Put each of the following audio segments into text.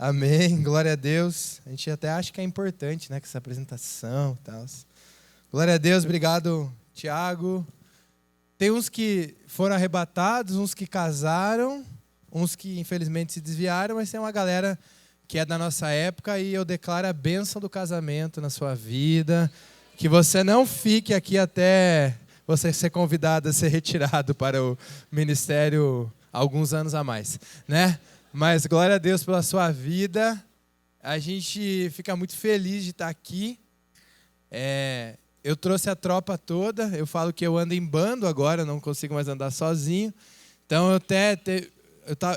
Amém, glória a Deus. A gente até acha que é importante, né, com essa apresentação e tal. Glória a Deus, obrigado, Tiago. Tem uns que foram arrebatados, uns que casaram, uns que infelizmente se desviaram, mas tem uma galera que é da nossa época e eu declaro a bênção do casamento na sua vida, que você não fique aqui até você ser convidado a ser retirado para o ministério alguns anos a mais, né? Mas glória a Deus pela sua vida. A gente fica muito feliz de estar aqui. Eu trouxe a tropa toda. Eu falo que eu ando em bando agora, não consigo mais andar sozinho. Então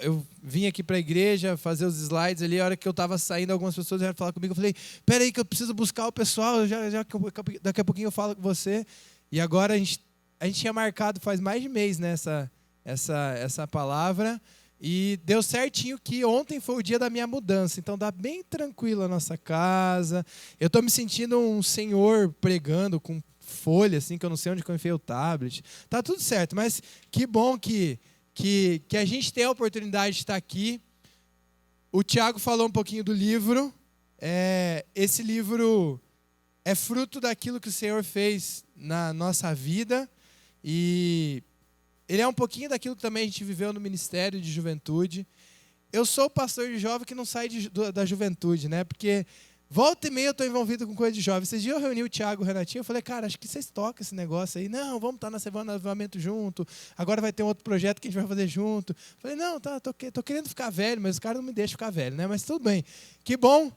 eu vim aqui para a igreja fazer os slides ali. A hora que eu estava saindo, algumas pessoas vieram falar comigo. Eu falei, peraí que eu preciso buscar o pessoal. Daqui a pouquinho eu falo com você. E agora a gente tinha marcado faz mais de mês, né, essa palavra. E deu certinho que ontem foi o dia da minha mudança. Então dá bem tranquilo a nossa casa. Eu estou me sentindo um senhor pregando com folha, assim, que eu não sei onde eu enfiei o tablet. Tá tudo certo, mas que bom que a gente tem a oportunidade de estar aqui. O Tiago falou um pouquinho do livro. Esse livro é fruto daquilo que o Senhor fez na nossa vida. E ele é um pouquinho daquilo que também a gente viveu no Ministério de Juventude. Eu sou o pastor de jovem que não sai da juventude, né? Porque volta e meia eu estou envolvido com coisa de jovem. Esses dias eu reuni o Tiago e o Renatinho, eu falei, cara, acho que vocês tocam esse negócio aí. Não, vamos estar na Semana do Avivamento junto. Agora vai ter um outro projeto que a gente vai fazer junto. Eu falei, não, tô querendo ficar velho, mas os caras não me deixam ficar velho, né? Mas tudo bem. Que bom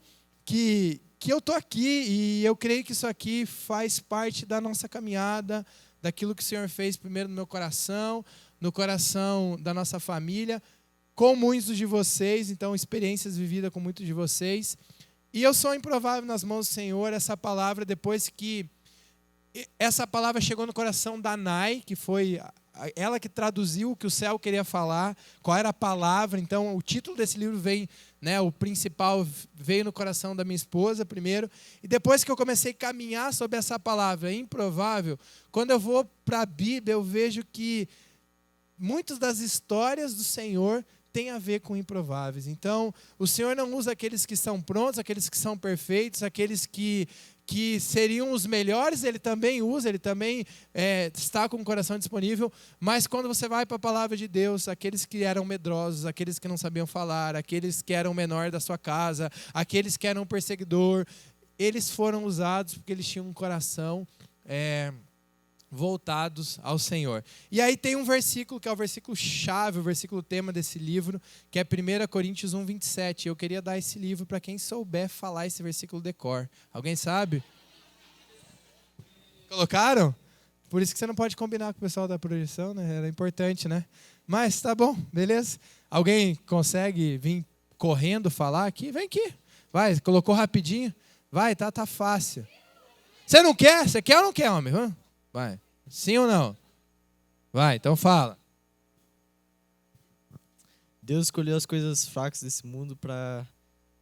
que eu estou aqui e eu creio que isso aqui faz parte da nossa caminhada, daquilo que o Senhor fez primeiro no meu coração, no coração da nossa família, com muitos de vocês, então experiências vividas com muitos de vocês. E eu sou improvável nas mãos do Senhor, essa palavra, depois que essa palavra chegou no coração da Nai, que foi ela que traduziu o que o céu queria falar, qual era a palavra. Então o título desse livro vem, né, o principal veio no coração da minha esposa primeiro, e depois que eu comecei a caminhar sobre essa palavra improvável, quando eu vou para a Bíblia eu vejo que muitas das histórias do Senhor têm a ver com improváveis. Então o Senhor não usa aqueles que são prontos, aqueles que são perfeitos, aqueles que seriam os melhores, ele também usa, ele também está com o coração disponível, mas quando você vai para a palavra de Deus, aqueles que eram medrosos, aqueles que não sabiam falar, aqueles que eram o menor da sua casa, aqueles que eram o perseguidor, eles foram usados porque eles tinham um coração voltados ao Senhor. E aí tem um versículo que é o versículo chave, o versículo tema desse livro, que é 1 Coríntios 1:27. Eu queria dar esse livro para quem souber falar esse versículo de cor. Alguém sabe? Colocaram? Por isso que você não pode combinar com o pessoal da projeção, né? Era importante, né? Mas tá bom, beleza? Alguém consegue vir correndo falar aqui? Vem aqui. Vai, colocou rapidinho. Vai, tá fácil. Você não quer? Você quer ou não quer, homem? Vai. Sim ou não? Vai, então fala. Deus escolheu as coisas fracas desse mundo para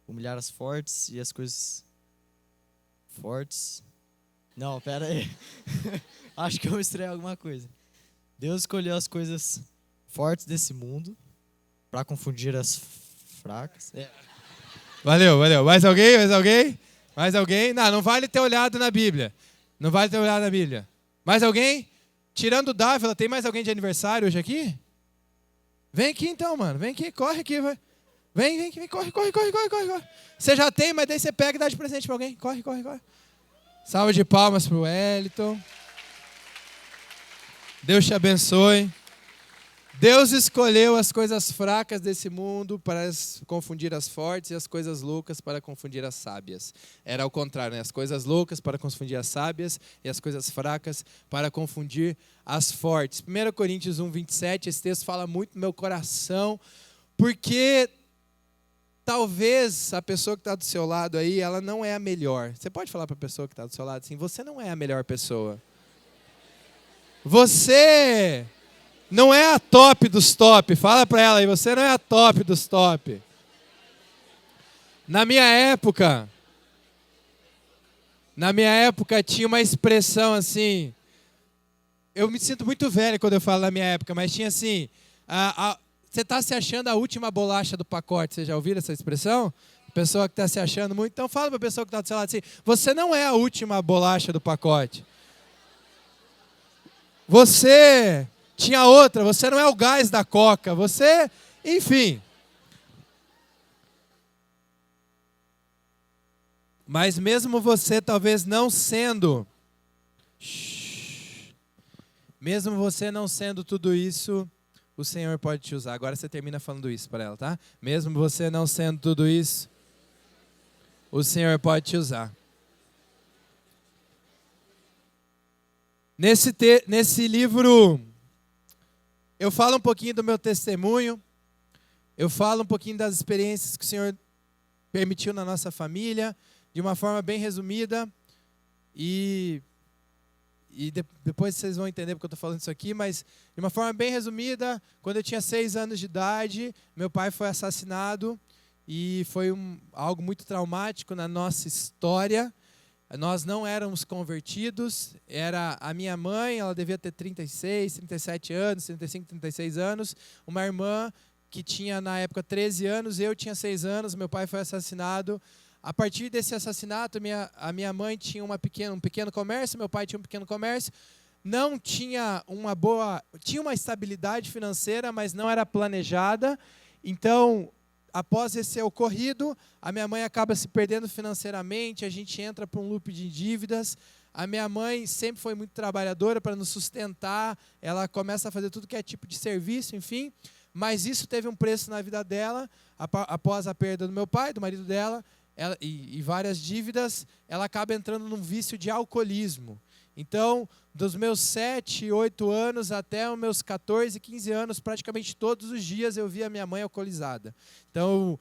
humilhar as fortes e as coisas fortes. Não, pera aí. Acho que eu misturei alguma coisa. Deus escolheu as coisas fortes desse mundo para confundir as fracas. Valeu. Mais alguém? Mais alguém? Não vale ter olhado na Bíblia. Não vale ter olhado na Bíblia. Mais alguém? Tirando o Dávila, tem mais alguém de aniversário hoje aqui? Vem aqui então, mano. Vem aqui, corre aqui, vai. Vem, corre. Você já tem, mas daí você pega e dá de presente pra alguém. Corre. Salve de palmas pro Wellington. Deus te abençoe. Deus escolheu as coisas fracas desse mundo para confundir as fortes e as coisas loucas para confundir as sábias. Era ao contrário, né? As coisas loucas para confundir as sábias e as coisas fracas para confundir as fortes. 1 Coríntios 1:27, esse texto fala muito no meu coração, porque talvez a pessoa que está do seu lado aí, ela não é a melhor. Você pode falar para a pessoa que está do seu lado assim, você não é a melhor pessoa. Você não é a top dos top. Fala para ela aí, você não é a top dos top. Na minha época tinha uma expressão assim. Eu me sinto muito velho quando eu falo na minha época, mas tinha assim, você está se achando a última bolacha do pacote. Vocês já ouviram essa expressão? Pessoa que está se achando muito. Então fala para a pessoa que está do seu lado assim, você não é a última bolacha do pacote. Você tinha outra, você não é o gás da Coca, você, enfim. Mas mesmo você talvez não sendo, mesmo você não sendo tudo isso, o Senhor pode te usar. Agora você termina falando isso para ela, tá? Mesmo você não sendo tudo isso, o Senhor pode te usar. Nesse livro, eu falo um pouquinho do meu testemunho, eu falo um pouquinho das experiências que o Senhor permitiu na nossa família, de uma forma bem resumida, e depois vocês vão entender porque eu estou falando isso aqui, mas de uma forma bem resumida, quando eu tinha 6 anos de idade, meu pai foi assassinado, e foi algo muito traumático na nossa história. Nós não éramos convertidos, era a minha mãe, ela devia ter 36, 37 anos, 35, 36 anos, uma irmã que tinha na época 13 anos, eu tinha 6 anos, meu pai foi assassinado. A partir desse assassinato, a minha mãe tinha um pequeno comércio, meu pai tinha um pequeno comércio, não tinha tinha uma estabilidade financeira, mas não era planejada. Então, após esse ocorrido, a minha mãe acaba se perdendo financeiramente, a gente entra para um loop de dívidas. A minha mãe sempre foi muito trabalhadora para nos sustentar, ela começa a fazer tudo que é tipo de serviço, enfim. Mas isso teve um preço na vida dela, após a perda do meu pai, do marido dela, e várias dívidas, ela acaba entrando num vício de alcoolismo. Então, dos meus 7, 8 anos até os meus 14, 15 anos, praticamente todos os dias eu via minha mãe alcoolizada. Então,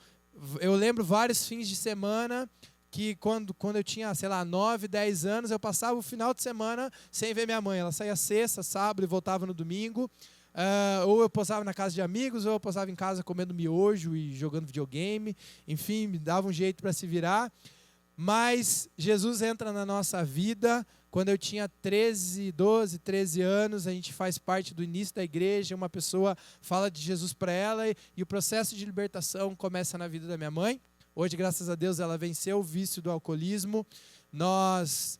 eu lembro vários fins de semana que quando eu tinha, 9, 10 anos, eu passava o final de semana sem ver minha mãe. Ela saía sexta, sábado e voltava no domingo. Ou eu posava na casa de amigos, ou eu posava em casa comendo miojo e jogando videogame. Enfim, me dava um jeito para se virar. Mas Jesus entra na nossa vida quando eu tinha 12, 13 anos. A gente faz parte do início da igreja, uma pessoa fala de Jesus para ela e o processo de libertação começa na vida da minha mãe. Hoje, graças a Deus, ela venceu o vício do alcoolismo. Nós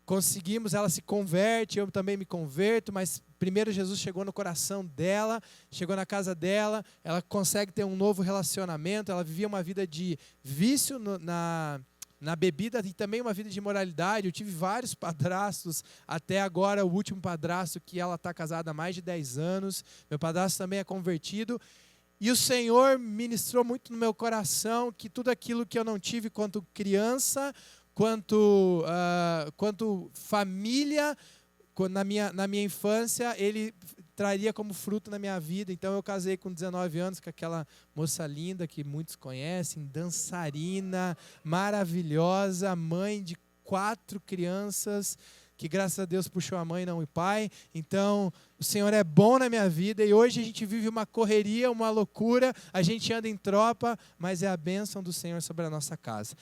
conseguimos, ela se converte, eu também me converto, mas primeiro Jesus chegou no coração dela, chegou na casa dela, ela consegue ter um novo relacionamento, ela vivia uma vida de vício na bebida e também uma vida de imoralidade. Eu tive vários padrastos, até agora o último padrasto que ela está casada há mais de 10 anos, meu padrasto também é convertido. E o Senhor ministrou muito no meu coração que tudo aquilo que eu não tive quanto criança, quanto família, na minha infância, Ele traria como fruto na minha vida. Então eu casei com 19 anos com aquela moça linda que muitos conhecem, dançarina, maravilhosa, mãe de 4 crianças, que graças a Deus puxou a mãe, não o pai. Então o Senhor é bom na minha vida e hoje a gente vive uma correria, uma loucura, a gente anda em tropa, mas é a bênção do Senhor sobre a nossa casa.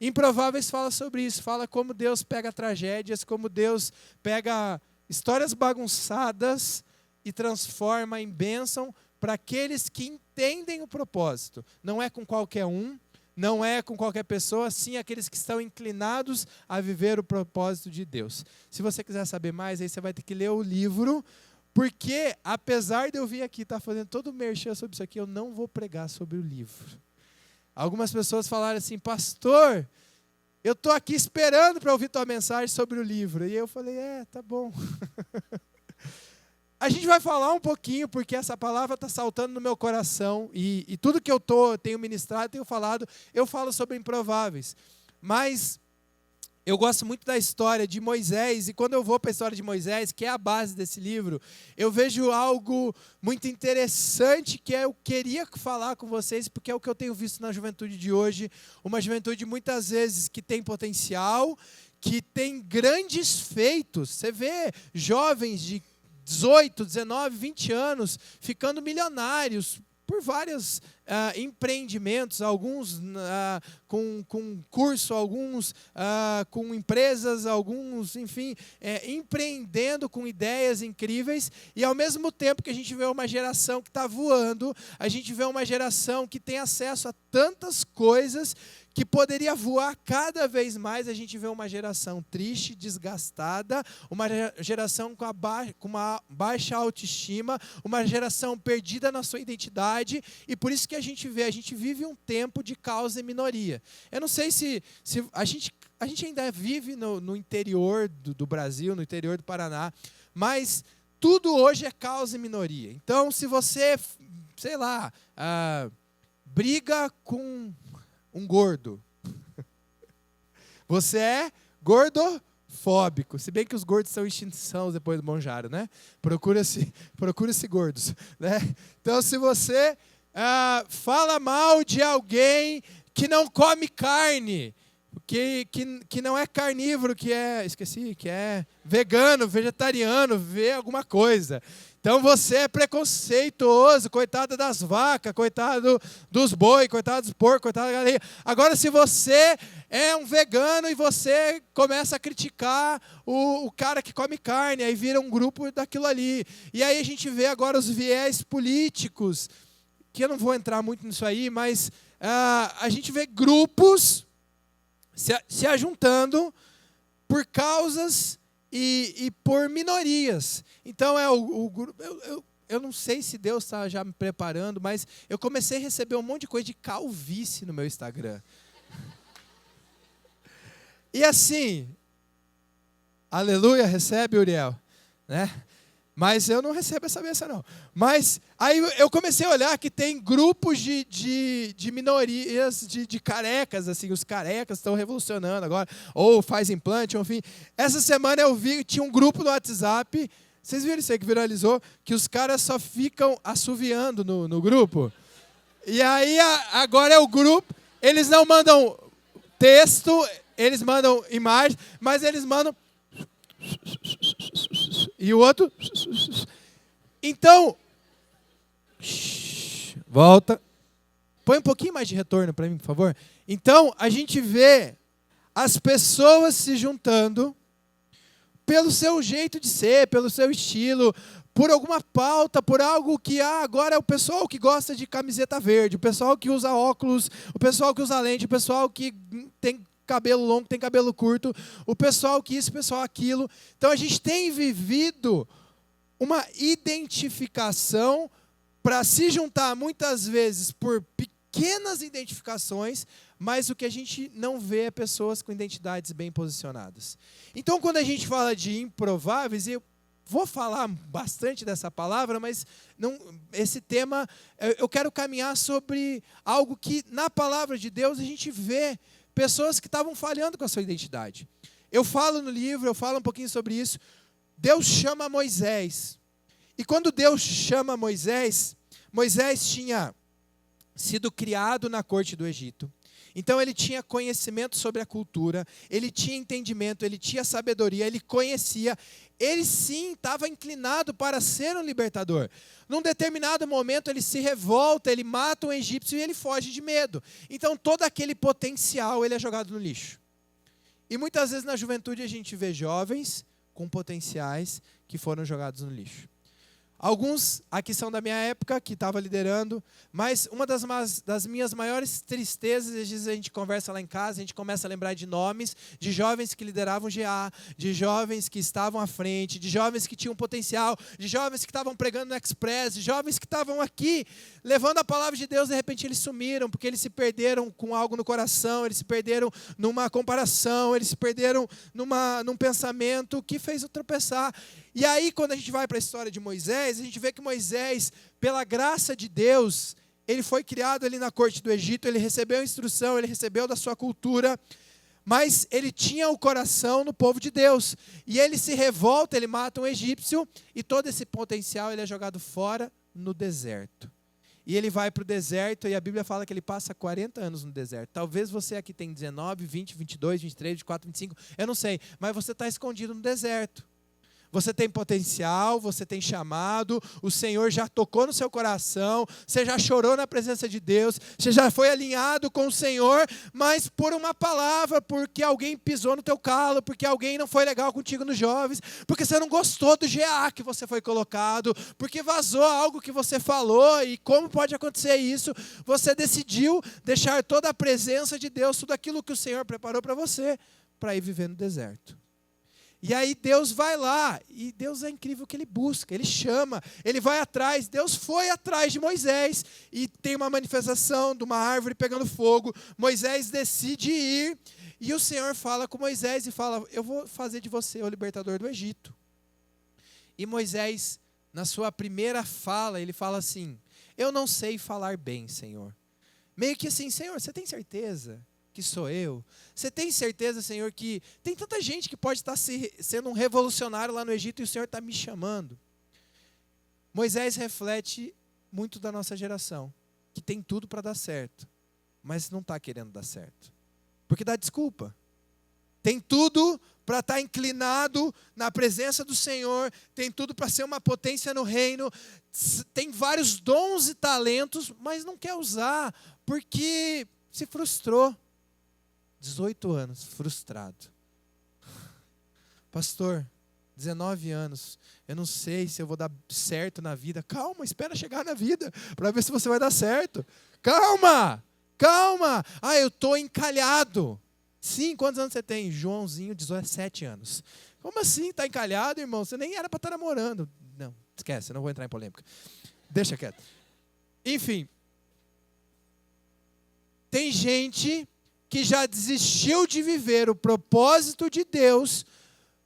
Improváveis fala sobre isso, fala como Deus pega tragédias, como Deus pega histórias bagunçadas e transforma em bênção para aqueles que entendem o propósito. Não é com qualquer um, não é com qualquer pessoa, sim aqueles que estão inclinados a viver o propósito de Deus. Se você quiser saber mais, aí você vai ter que ler o livro, porque apesar de eu vir aqui estar fazendo todo o merchan sobre isso aqui, eu não vou pregar sobre o livro. Algumas pessoas falaram assim, pastor, eu estou aqui esperando para ouvir tua mensagem sobre o livro. E eu falei, tá bom. A gente vai falar um pouquinho, porque essa palavra está saltando no meu coração. E tudo que eu tenho ministrado, tenho falado, eu falo sobre improváveis. Mas eu gosto muito da história de Moisés, e quando eu vou para a história de Moisés, que é a base desse livro, eu vejo algo muito interessante que eu queria falar com vocês, porque é o que eu tenho visto na juventude de hoje, uma juventude muitas vezes que tem potencial, que tem grandes feitos. Você vê jovens de 18, 19, 20 anos ficando milionários por várias empreendimentos, alguns com curso, alguns com empresas, alguns, enfim, empreendendo com ideias incríveis, e ao mesmo tempo que a gente vê uma geração que está voando, a gente vê uma geração que tem acesso a tantas coisas que poderia voar cada vez mais. A gente vê uma geração triste, desgastada, uma geração com uma baixa autoestima, uma geração perdida na sua identidade, e por isso que a gente vive um tempo de causa e minoria. Eu não sei se a gente ainda vive no interior do Brasil, no interior do Paraná, mas tudo hoje é causa e minoria. Então, se você, sei lá, briga com um gordo, você é gordofóbico. Se bem que os gordos são extinção depois do Monjaro, né? Procura-se gordos, né? Então, se você fala mal de alguém que não come carne, que não é carnívoro, que é vegano, vegetariano, vê alguma coisa. Então você é preconceituoso, coitado das vacas, coitado dos boi, coitado dos porcos, coitado da galinha. Agora, se você é um vegano e você começa a criticar o cara que come carne, aí vira um grupo daquilo ali. E aí a gente vê agora os viés políticos, que eu não vou entrar muito nisso aí, mas a gente vê grupos se ajuntando por causas e por minorias. Então, eu não sei se Deus está já me preparando, mas eu comecei a receber um monte de coisa de calvície no meu Instagram. E assim, aleluia, recebe, Uriel, né? Mas eu não recebo essa bênção, não. Mas aí eu comecei a olhar que tem grupos de minorias, de carecas, assim, os carecas estão revolucionando agora, ou faz implante, enfim. Essa semana eu vi, tinha um grupo no WhatsApp, vocês viram isso aí que viralizou, que os caras só ficam assoviando no grupo. E aí agora é o grupo, eles não mandam texto, eles mandam imagem, mas eles mandam... E o outro... Então... Volta. Põe um pouquinho mais de retorno para mim, por favor. Então, a gente vê as pessoas se juntando pelo seu jeito de ser, pelo seu estilo, por alguma pauta, por algo que agora é o pessoal que gosta de camiseta verde, o pessoal que usa óculos, o pessoal que usa lente, o pessoal que tem cabelo longo, tem cabelo curto, o pessoal que isso, o pessoal aquilo. Então a gente tem vivido uma identificação para se juntar muitas vezes por pequenas identificações, mas o que a gente não vê é pessoas com identidades bem posicionadas. Então quando a gente fala de improváveis, eu vou falar bastante dessa palavra, mas esse tema, eu quero caminhar sobre algo que na palavra de Deus a gente vê pessoas que estavam falhando com a sua identidade. Eu falo no livro, eu falo um pouquinho sobre isso. Deus chama Moisés. E quando Deus chama Moisés, Moisés tinha sido criado na corte do Egito. Então ele tinha conhecimento sobre a cultura, ele tinha entendimento, ele tinha sabedoria, ele conhecia. Ele sim estava inclinado para ser um libertador. Num determinado momento ele se revolta, ele mata um egípcio e ele foge de medo. Então todo aquele potencial ele é jogado no lixo. E muitas vezes na juventude a gente vê jovens com potenciais que foram jogados no lixo. Alguns aqui são da minha época, que estava liderando, mas uma das minhas maiores tristezas, às vezes a gente conversa lá em casa, a gente começa a lembrar de nomes, de jovens que lideravam GA, de jovens que estavam à frente, de jovens que tinham potencial, de jovens que estavam pregando no Express, de jovens que estavam aqui, levando a palavra de Deus, de repente eles sumiram, porque eles se perderam com algo no coração, eles se perderam numa comparação, eles se perderam num pensamento que fez o tropeçar. E aí, quando a gente vai para a história de Moisés, a gente vê que Moisés, pela graça de Deus, ele foi criado ali na corte do Egito, ele recebeu a instrução, ele recebeu da sua cultura, mas ele tinha o coração no povo de Deus. E ele se revolta, ele mata um egípcio, e todo esse potencial ele é jogado fora no deserto. E ele vai para o deserto, e a Bíblia fala que ele passa 40 anos no deserto. Talvez você aqui tenha 19, 20, 22, 23, 24, 25, eu não sei, mas você está escondido no deserto. Você tem potencial, você tem chamado, o Senhor já tocou no seu coração, você já chorou na presença de Deus, você já foi alinhado com o Senhor, mas por uma palavra, porque alguém pisou no teu calo, porque alguém não foi legal contigo nos jovens, porque você não gostou do GA que você foi colocado, porque vazou algo que você falou, e como pode acontecer isso? Você decidiu deixar toda a presença de Deus, tudo aquilo que o Senhor preparou para você, para ir viver no deserto. E aí Deus vai lá, e Deus é incrível que Ele busca, Ele chama, Ele vai atrás. Deus foi atrás de Moisés, e tem uma manifestação de uma árvore pegando fogo. Moisés decide ir, e o Senhor fala com Moisés e fala: eu vou fazer de você o libertador do Egito. E Moisés, na sua primeira fala, ele fala assim: eu não sei falar bem, Senhor. Meio que assim: Senhor, você tem certeza que sou eu? Você tem certeza, Senhor, que tem tanta gente que pode estar sendo um revolucionário lá no Egito e o Senhor está me chamando? Moisés reflete muito da nossa geração, que tem tudo para dar certo, mas não está querendo dar certo, porque dá desculpa. Tem tudo para estar inclinado na presença do Senhor, tem tudo para ser uma potência no reino, tem vários dons e talentos, mas não quer usar, porque se frustrou. 18 anos, frustrado. Pastor, 19 anos, eu não sei se eu vou dar certo na vida. Calma, espera chegar na vida, para ver se você vai dar certo. Calma, calma. Ah, eu estou encalhado. Sim, quantos anos você tem? Joãozinho, 17 anos. Como assim, está encalhado, irmão? Você nem era para estar namorando. Não, esquece, eu não vou entrar em polêmica. Deixa quieto. Enfim, tem gente que já desistiu de viver o propósito de Deus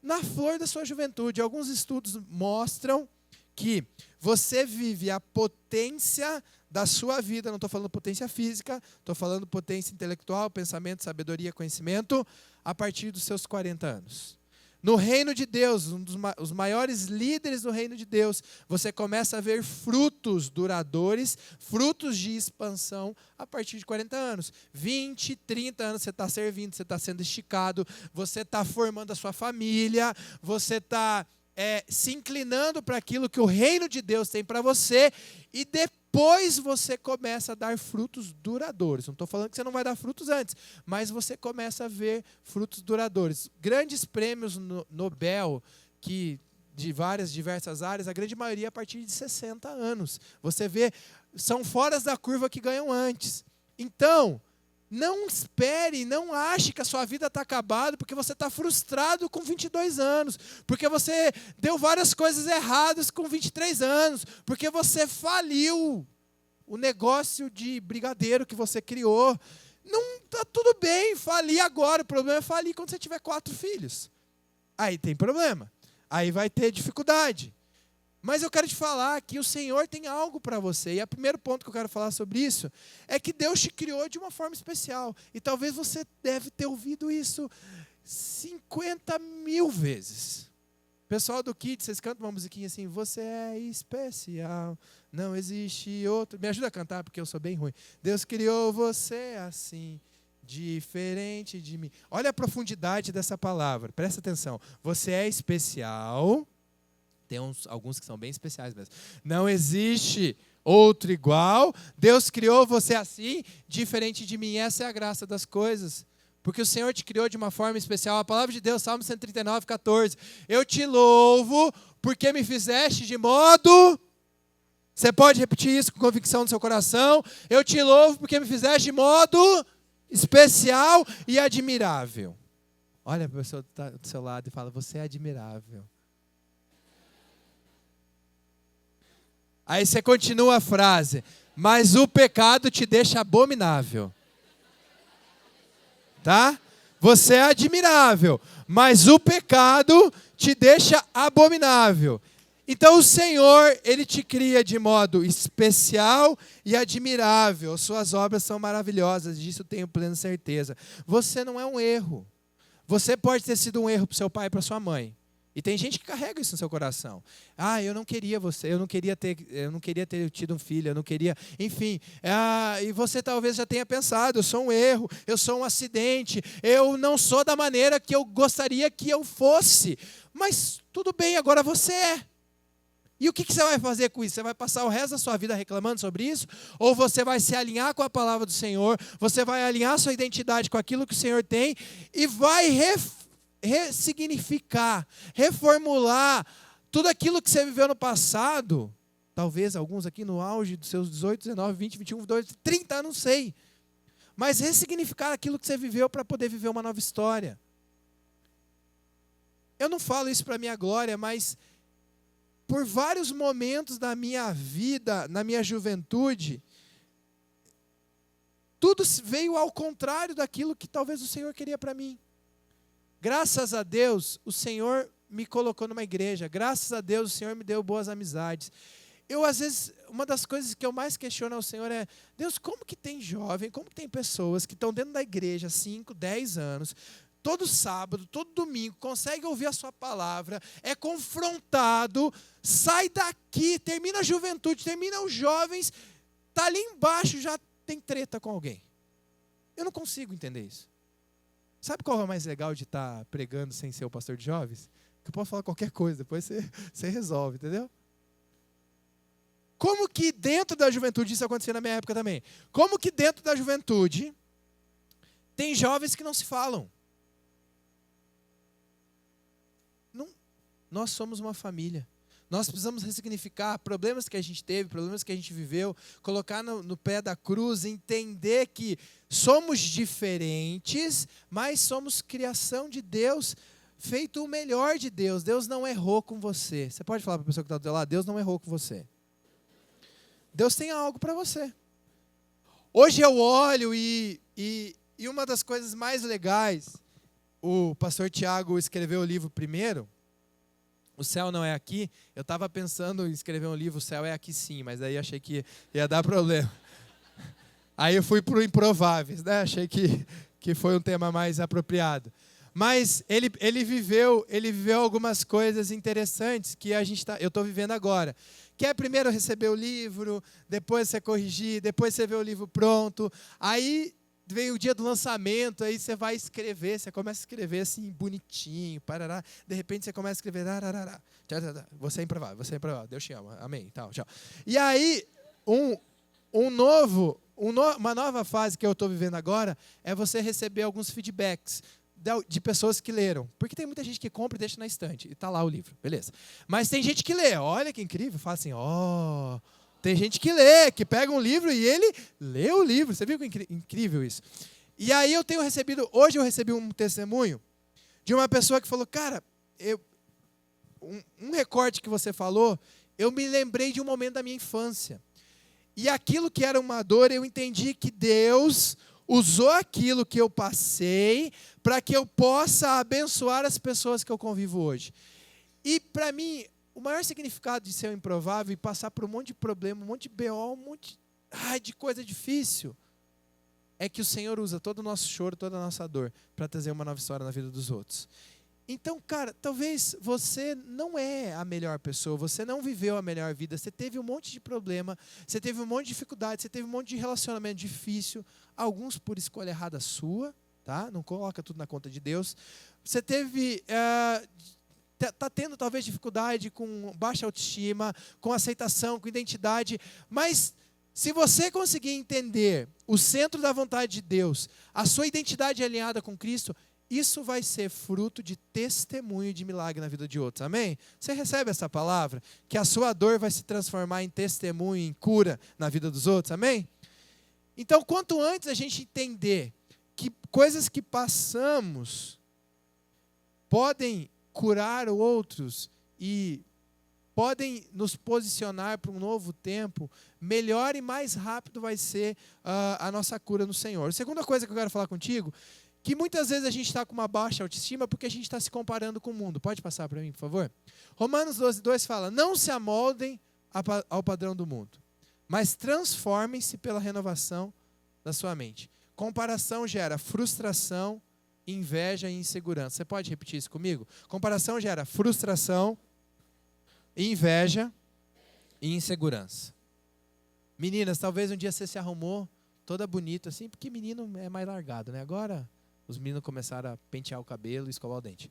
na flor da sua juventude. Alguns estudos mostram que você vive a potência da sua vida, não estou falando potência física, estou falando potência intelectual, pensamento, sabedoria, conhecimento, a partir dos seus 40 anos. No reino de Deus, os maiores líderes do reino de Deus, você começa a ver frutos duradouros, frutos de expansão a partir de 40 anos. 20, 30 anos você está servindo, você está sendo esticado, você está formando a sua família, você está se inclinando para aquilo que o reino de Deus tem para você, e depois você começa a dar frutos duradouros. Não estou falando que você não vai dar frutos antes, mas você começa a ver frutos duradouros. Grandes prêmios Nobel, que de diversas áreas, a grande maioria a partir de 60 anos. Você vê, são fora da curva que ganham antes. Então, não espere, não ache que a sua vida está acabada porque você está frustrado com 22 anos, porque você deu várias coisas erradas com 23 anos, porque você faliu o negócio de brigadeiro que você criou. Não está tudo bem, falir agora, o problema é falir quando você tiver 4 filhos. Aí tem problema, aí vai ter dificuldade. Mas eu quero te falar que o Senhor tem algo para você. E o primeiro ponto que eu quero falar sobre isso é que Deus te criou de uma forma especial. E talvez você deve ter ouvido isso 50 mil vezes. Pessoal do Kids, vocês cantam uma musiquinha assim: você é especial, não existe outro. Me ajuda a cantar, porque eu sou bem ruim. Deus criou você assim, diferente de mim. Olha a profundidade dessa palavra, presta atenção. Você é especial. Tem alguns que são bem especiais mesmo. Não existe outro igual. Deus criou você assim, diferente de mim. Essa é a graça das coisas. Porque o Senhor te criou de uma forma especial. A palavra de Deus, Salmo 139, 14. Eu te louvo porque me fizeste de modo... Você pode repetir isso com convicção no seu coração. Eu te louvo porque me fizeste de modo especial e admirável. Olha a pessoa que está do seu lado e fala: você é admirável. Aí você continua a frase: mas o pecado te deixa abominável. Tá? Você é admirável, mas o pecado te deixa abominável. Então o Senhor, Ele te cria de modo especial e admirável. Suas obras são maravilhosas, disso eu tenho plena certeza. Você não é um erro. Você pode ter sido um erro para o seu pai e para sua mãe. E tem gente que carrega isso no seu coração. Ah, eu não queria você, eu não queria ter tido um filho, eu não queria... Enfim, e você talvez já tenha pensado, eu sou um erro, eu sou um acidente, eu não sou da maneira que eu gostaria que eu fosse. Mas tudo bem, agora você é. E o que você vai fazer com isso? Você vai passar o resto da sua vida reclamando sobre isso? Ou você vai se alinhar com a palavra do Senhor, você vai alinhar sua identidade com aquilo que o Senhor tem e vai ressignificar, reformular tudo aquilo que você viveu no passado, talvez alguns aqui no auge dos seus 18, 19, 20, 21, 22, 30, não sei, mas ressignificar aquilo que você viveu para poder viver uma nova história. Eu não falo isso para minha glória, mas por vários momentos da minha vida, na minha juventude, tudo veio ao contrário daquilo que talvez o Senhor queria para mim. Graças a Deus, o Senhor me colocou numa igreja. Graças a Deus, o Senhor me deu boas amizades. Eu, às vezes, uma das coisas que eu mais questiono ao Senhor é: Deus, como que tem jovem, como que tem pessoas que estão dentro da igreja há 5, 10 anos, todo sábado, todo domingo, consegue ouvir a sua palavra, é confrontado, sai daqui, termina a juventude, termina os jovens, está ali embaixo, já tem treta com alguém. Eu não consigo entender isso. Sabe qual é o mais legal de estar pregando sem ser o pastor de jovens? Que eu posso falar qualquer coisa, depois você resolve, entendeu? Como que dentro da juventude, isso acontecia na minha época também, como que dentro da juventude tem jovens que não se falam? Não, nós somos uma família. Nós precisamos ressignificar problemas que a gente teve, problemas que a gente viveu, colocar no pé da cruz, entender que somos diferentes, mas somos criação de Deus, feito o melhor de Deus. Deus não errou com você. Você pode falar para a pessoa que está do seu lado: Deus não errou com você. Deus tem algo para você. Hoje eu olho e uma das coisas mais legais, o pastor Tiago escreveu o livro primeiro, O Céu Não É Aqui. Eu estava pensando em escrever um livro, O Céu É Aqui Sim, mas aí achei que ia dar problema. Aí eu fui para o Improváveis, né? Achei que foi um tema mais apropriado. Mas ele viveu algumas coisas interessantes que eu estou vivendo agora. Que é primeiro receber o livro, depois você corrigir, depois você ver o livro pronto. Aí veio o dia do lançamento, aí você vai escrever, você começa a escrever assim, bonitinho, parará. De repente você começa a escrever, você é improvável, Deus te ama, amém, tal, tchau. E aí, uma nova fase que eu estou vivendo agora é você receber alguns feedbacks de pessoas que leram. Porque tem muita gente que compra e deixa na estante, e está lá o livro, beleza. Mas tem gente que lê, olha que incrível, fala assim, tem gente que lê, que pega um livro e ele lê o livro. Você viu que incrível isso? E aí hoje eu recebi um testemunho de uma pessoa que falou: cara, um recorte que você falou, eu me lembrei de um momento da minha infância. E aquilo que era uma dor, eu entendi que Deus usou aquilo que eu passei para que eu possa abençoar as pessoas que eu convivo hoje. E para mim, o maior significado de ser um improvável e passar por um monte de problema, um monte de BO, um monte de coisa difícil, é que o Senhor usa todo o nosso choro, toda a nossa dor, para trazer uma nova história na vida dos outros. Então, cara, talvez você não é a melhor pessoa, você não viveu a melhor vida, você teve um monte de problema, você teve um monte de dificuldade, você teve um monte de relacionamento difícil, alguns por escolha errada sua, tá? Não coloca tudo na conta de Deus. Você teve... está tendo talvez dificuldade com baixa autoestima, com aceitação, com identidade, mas se você conseguir entender o centro da vontade de Deus, a sua identidade alinhada com Cristo, isso vai ser fruto de testemunho de milagre na vida de outros, amém? Você recebe essa palavra? Que a sua dor vai se transformar em testemunho, em cura na vida dos outros, amém? Então, quanto antes a gente entender que coisas que passamos podem curar outros e podem nos posicionar para um novo tempo, melhor e mais rápido vai ser a nossa cura no Senhor. A segunda coisa que eu quero falar contigo, que muitas vezes a gente está com uma baixa autoestima porque a gente está se comparando com o mundo. Pode passar para mim, por favor? Romanos 12:2 fala: não se amoldem ao padrão do mundo, mas transformem-se pela renovação da sua mente. Comparação gera frustração inveja e insegurança. Você pode repetir isso comigo? Comparação gera frustração, inveja e insegurança. Meninas, talvez um dia você se arrumou toda bonita assim, porque menino é mais largado, né? Agora os meninos começaram a pentear o cabelo e escovar o dente.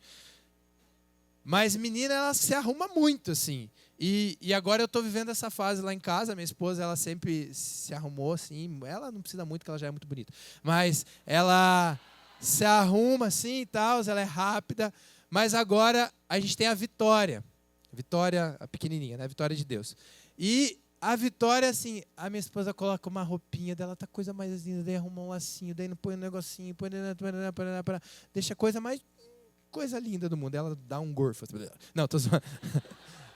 Mas menina, ela se arruma muito, assim. E agora eu estou vivendo essa fase lá em casa. Minha esposa, ela sempre se arrumou, assim. Ela não precisa muito, porque ela já é muito bonita. Mas ela se arruma, assim, e tal. Ela é rápida. Mas agora a gente tem a Vitória. Vitória, a pequenininha, né? A Vitória de Deus. E a Vitória, assim, a minha esposa coloca uma roupinha dela, tá coisa mais linda. Daí arruma um lacinho, daí não põe um negocinho, põe... Deixa a coisa mais... coisa linda do mundo. Ela dá um gorfo. Não, tô zoando.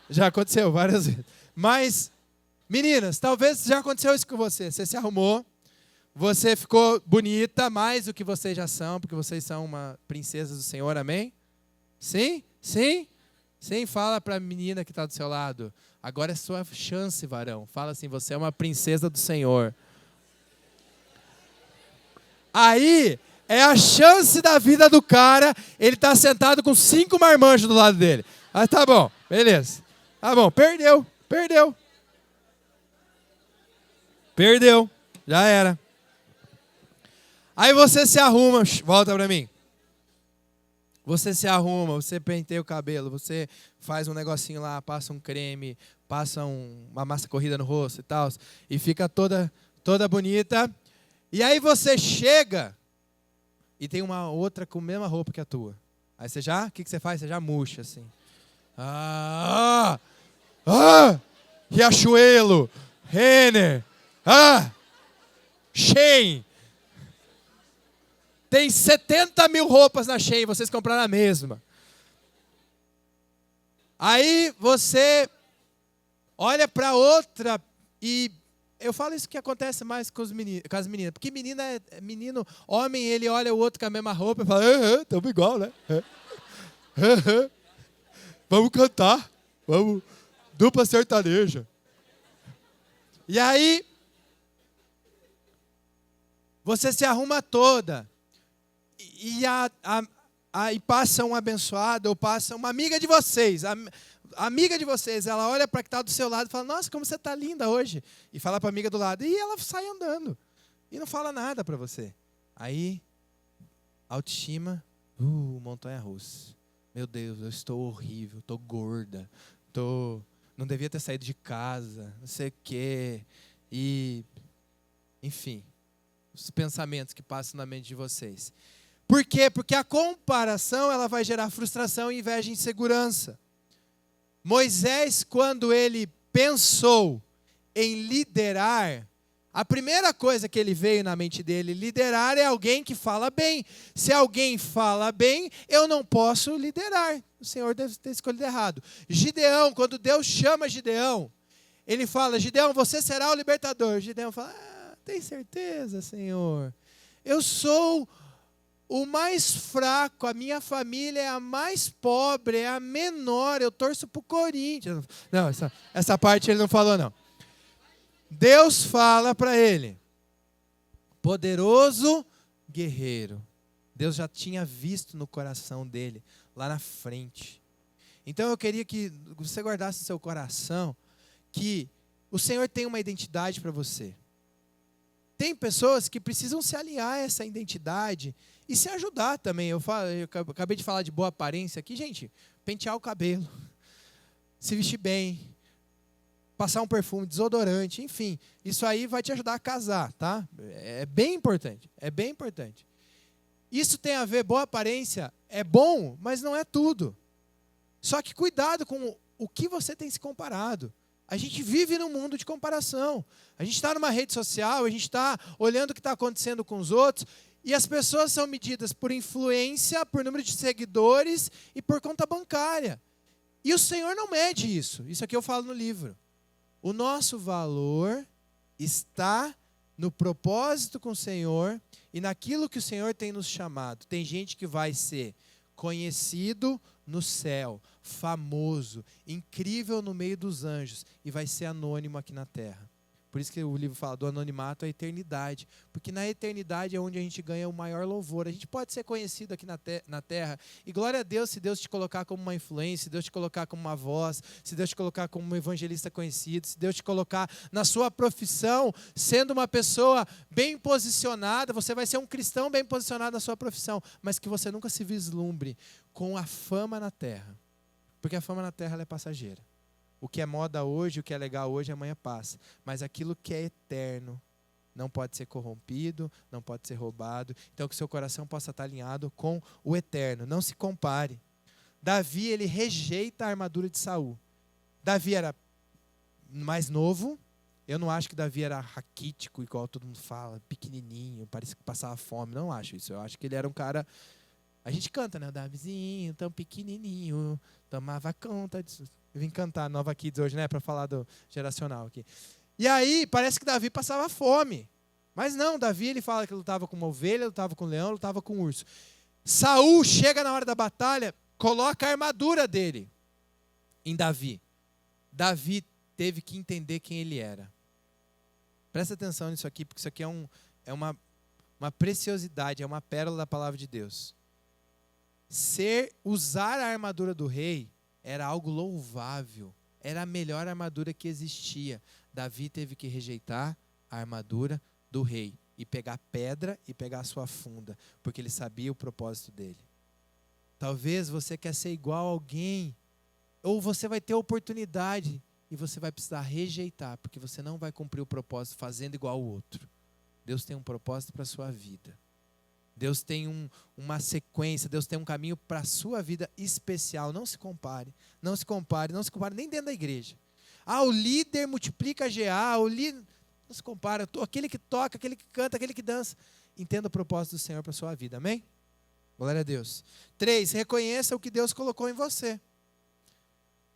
Já aconteceu várias vezes. Mas, meninas, talvez já aconteceu isso com você. Você se arrumou, você ficou bonita, mais do que vocês já são, porque vocês são uma princesa do Senhor, amém? Sim? Sim? Sim, fala para a menina que está do seu lado. Agora é sua chance, varão. Fala assim, você é uma princesa do Senhor. Aí... é a chance da vida do cara, ele tá sentado com 5 marmanjos do lado dele. Ah, tá bom, beleza. Tá bom, perdeu. Já era. Aí você se arruma, volta pra mim. Você se arruma, você penteia o cabelo, você faz um negocinho lá, passa um creme, passa uma massa corrida no rosto e tal, e fica toda bonita. E aí você chega... e tem uma outra com a mesma roupa que a tua. Aí você já, o que você faz? Você já murcha assim. Riachuelo, Renner, Shein. Tem 70 mil roupas na Shein, vocês compraram a mesma. Aí você olha para outra e... eu falo isso que acontece mais com as meninas. Porque menino, homem, ele olha o outro com a mesma roupa e fala, estamos igual, né? Vamos cantar. Vamos, dupla sertaneja. E aí, você se arruma toda. E passa um abençoado, ou passa uma amiga de vocês. A amiga de vocês, ela olha para que está do seu lado e fala, nossa, como você está linda hoje. E fala para a amiga do lado. E ela sai andando. E não fala nada para você. Aí, autoestima, montanha-russa. Meu Deus, eu estou horrível, estou gorda, não devia ter saído de casa, não sei o quê. E, enfim, os pensamentos que passam na mente de vocês. Por quê? Porque a comparação ela vai gerar frustração, inveja e insegurança. Moisés, quando ele pensou em liderar, a primeira coisa que ele veio na mente dele, liderar é alguém que fala bem. Se alguém fala bem, eu não posso liderar. O Senhor deve ter escolhido errado. Gideão, quando Deus chama Gideão, ele fala, Gideão, você será o libertador. Gideão fala, tem certeza, Senhor? Eu sou o mais fraco, a minha família é a mais pobre, é a menor, eu torço para o Corinthians. Não, essa parte ele não falou, não. Deus fala para ele, poderoso guerreiro. Deus já tinha visto no coração dele, lá na frente. Então eu queria que você guardasse no seu coração que o Senhor tem uma identidade para você. Tem pessoas que precisam se alinhar a essa identidade e se ajudar também. Eu acabei de falar de boa aparência aqui. Gente, pentear o cabelo, se vestir bem, passar um perfume, desodorante, enfim. Isso aí vai te ajudar a casar, tá? É bem importante, é bem importante. Isso tem a ver, boa aparência é bom, mas não é tudo. Só que cuidado com o que você tem se comparado. A gente vive num mundo de comparação. A gente está numa rede social, a gente está olhando o que está acontecendo com os outros, e as pessoas são medidas por influência, por número de seguidores e por conta bancária. E o Senhor não mede isso. Isso aqui eu falo no livro. O nosso valor está no propósito com o Senhor e naquilo que o Senhor tem nos chamado. Tem gente que vai ser conhecido no céu, famoso, incrível no meio dos anjos e vai ser anônimo aqui na terra. Por isso que o livro fala do anonimato à eternidade. Porque na eternidade é onde a gente ganha o maior louvor. A gente pode ser conhecido aqui na terra. E glória a Deus se Deus te colocar como uma influência, se Deus te colocar como uma voz, se Deus te colocar como um evangelista conhecido, se Deus te colocar na sua profissão, sendo uma pessoa bem posicionada, você vai ser um cristão bem posicionado na sua profissão, mas que você nunca se vislumbre com a fama na terra. Porque a fama na terra ela é passageira. O que é moda hoje, o que é legal hoje, amanhã passa. Mas aquilo que é eterno não pode ser corrompido, não pode ser roubado. Então que o seu coração possa estar alinhado com o eterno. Não se compare. Davi, ele rejeita a armadura de Saul. Davi era mais novo. Eu não acho que Davi era raquítico, igual todo mundo fala, pequenininho, parecia que passava fome. Não acho isso. Eu acho que ele era um cara... A gente canta, né? O Davizinho, tão pequenininho, tomava conta disso. Eu vim cantar Nova Kids hoje, né? Para falar do geracional aqui. E aí, parece que Davi passava fome. Mas não, Davi, ele fala que lutava com uma ovelha, lutava com um leão, lutava com um urso. Saul chega na hora da batalha, coloca a armadura dele em Davi. Davi teve que entender quem ele era. Presta atenção nisso aqui, porque isso aqui é uma preciosidade, é uma pérola da palavra de Deus. Usar a armadura do rei era algo louvável, era a melhor armadura que existia. Davi teve que rejeitar a armadura do rei e pegar pedra e pegar a sua funda, porque ele sabia o propósito dele. Talvez você quer ser igual a alguém, ou você vai ter oportunidade e você vai precisar rejeitar, porque você não vai cumprir o propósito fazendo igual ao outro. Deus tem um propósito para a sua vida. Deus tem uma sequência, Deus tem um caminho para a sua vida especial. Não se compare, não se compare, não se compare nem dentro da igreja. O líder multiplica GA, o líder... Não se compara, aquele que toca, aquele que canta, aquele que dança. Entenda o propósito do Senhor para a sua vida, amém? Glória a Deus. 3, reconheça o que Deus colocou em você.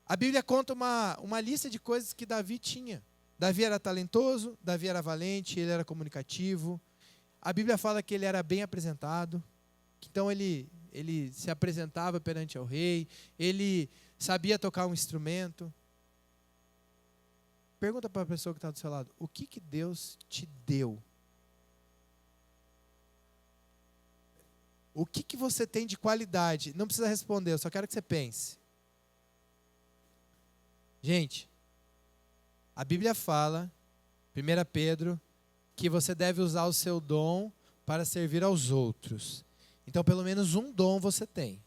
A Bíblia conta uma lista de coisas que Davi tinha. Davi era talentoso, Davi era valente, ele era comunicativo. A Bíblia fala que ele era bem apresentado, então ele se apresentava perante ao rei, ele sabia tocar um instrumento. Pergunta para a pessoa que está do seu lado, o que Deus te deu? O que você tem de qualidade? Não precisa responder, eu só quero que você pense. Gente, a Bíblia fala, 1 Pedro, que você deve usar o seu dom para servir aos outros. Então, pelo menos um dom você tem.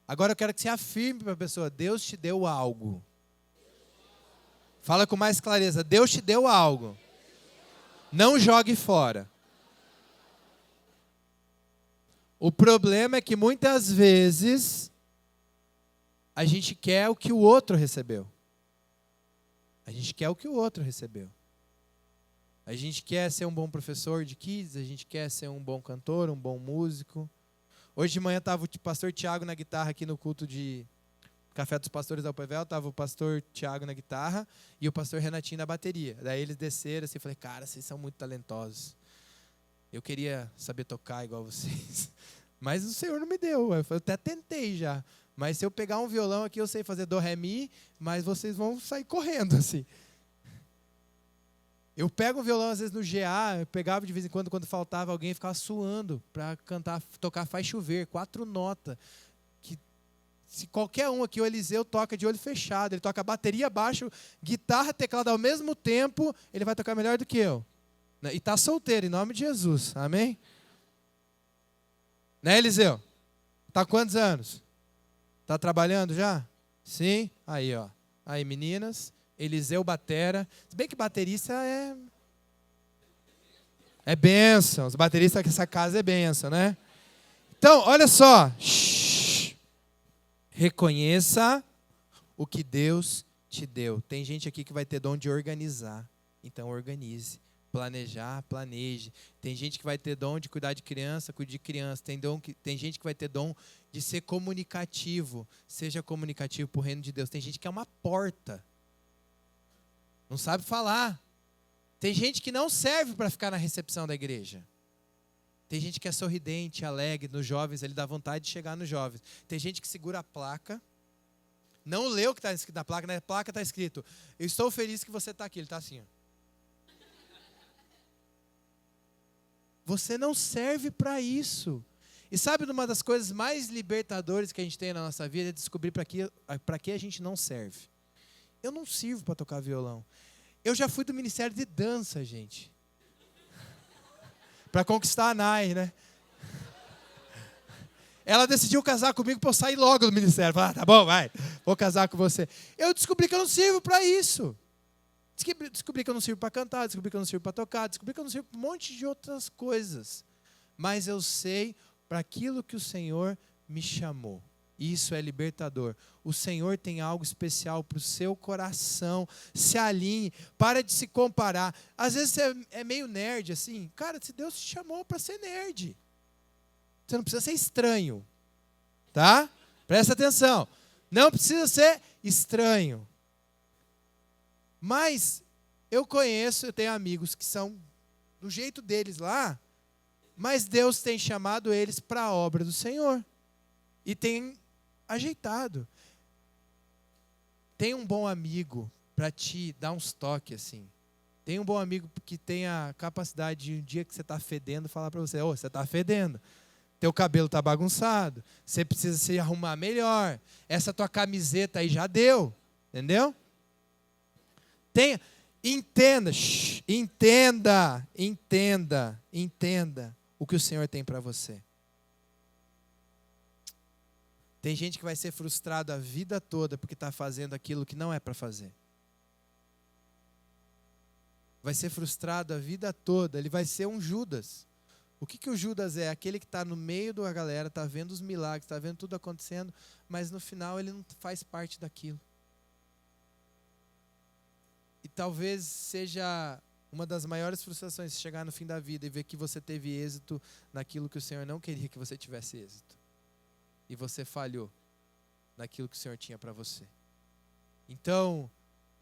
Agora eu quero que você afirme para a pessoa, Deus te deu algo. Fala com mais clareza, Deus te deu algo. Não jogue fora. O problema é que muitas vezes a gente quer o que o outro recebeu. A gente quer o que o outro recebeu. A gente quer ser um bom professor de kids, a gente quer ser um bom cantor, um bom músico. Hoje de manhã estava o pastor Tiago na guitarra aqui no culto de Café dos Pastores da UPVEL, estava o pastor Tiago na guitarra e o pastor Renatinho na bateria. Daí eles desceram assim, e falei, cara, vocês são muito talentosos. Eu queria saber tocar igual vocês, mas o Senhor não me deu. Eu até tentei já, mas se eu pegar um violão aqui, eu sei fazer do, ré, mi, mas vocês vão sair correndo assim. Eu pego o violão às vezes no GA, eu pegava de vez em quando faltava alguém, ficava suando para cantar, tocar Faz Chover, 4 notas. Que se qualquer um aqui, o Eliseu toca de olho fechado, ele toca bateria, baixo, guitarra, teclado ao mesmo tempo, ele vai tocar melhor do que eu. E está solteiro, em nome de Jesus, amém? Né, Eliseu? Está quantos anos? Está trabalhando já? Sim? Aí, ó. Aí, meninas... Eliseu batera. Se bem que baterista é bênção. Os bateristas que essa casa é bênção, né? Então, olha só. Reconheça o que Deus te deu. Tem gente aqui que vai ter dom de organizar. Então, organize. Planejar, planeje. Tem gente que vai ter dom de cuidar de criança, cuide de criança. Tem gente que vai ter dom de ser comunicativo. Seja comunicativo para o reino de Deus. Tem gente que é uma porta. Não sabe falar. Tem gente que não serve para ficar na recepção da igreja. Tem gente que é sorridente, alegre, nos jovens, ele dá vontade de chegar nos jovens. Tem gente que segura a placa, Não lê o que está escrito na placa. Na placa está escrito: eu estou feliz que você está aqui. Ele está assim, ó. Você não serve para isso. E sabe, uma das coisas mais libertadoras que a gente tem na nossa vida é descobrir para que a gente não serve. Eu não sirvo para tocar violão. Eu já fui do ministério de dança, gente. Para conquistar a Nai, né? Ela decidiu casar comigo para eu sair logo do ministério. Falar, tá bom, vai, vou casar com você. Eu descobri que eu não sirvo para isso. Descobri que eu não sirvo para cantar, descobri que eu não sirvo para tocar, descobri que eu não sirvo para um monte de outras coisas. Mas eu sei para aquilo que o Senhor me chamou. Isso é libertador. O Senhor tem algo especial para o seu coração. Se alinhe, para de se comparar. Às vezes você é meio nerd assim. Cara, se Deus te chamou para ser nerd, você não precisa ser estranho, tá? Presta atenção. Não precisa ser estranho. Mas eu tenho amigos que são do jeito deles lá, mas Deus tem chamado eles para a obra do Senhor. E tem ajeitado. Tem um bom amigo para te dar uns toques assim. Tem um bom amigo que tem a capacidade de, um dia que você está fedendo, falar para você: você está fedendo. Teu cabelo está bagunçado. Você precisa se arrumar melhor. Essa tua camiseta aí já deu. Entendeu? Entenda o que o Senhor tem para você. Tem gente que vai ser frustrado a vida toda porque está fazendo aquilo que não é para fazer. Vai ser frustrado a vida toda. Ele vai ser um Judas. O que o Judas é? Aquele que está no meio da galera, está vendo os milagres, está vendo tudo acontecendo, mas no final ele não faz parte daquilo. E talvez seja uma das maiores frustrações chegar no fim da vida e ver que você teve êxito naquilo que o Senhor não queria que você tivesse êxito. E você falhou naquilo que o Senhor tinha para você. Então,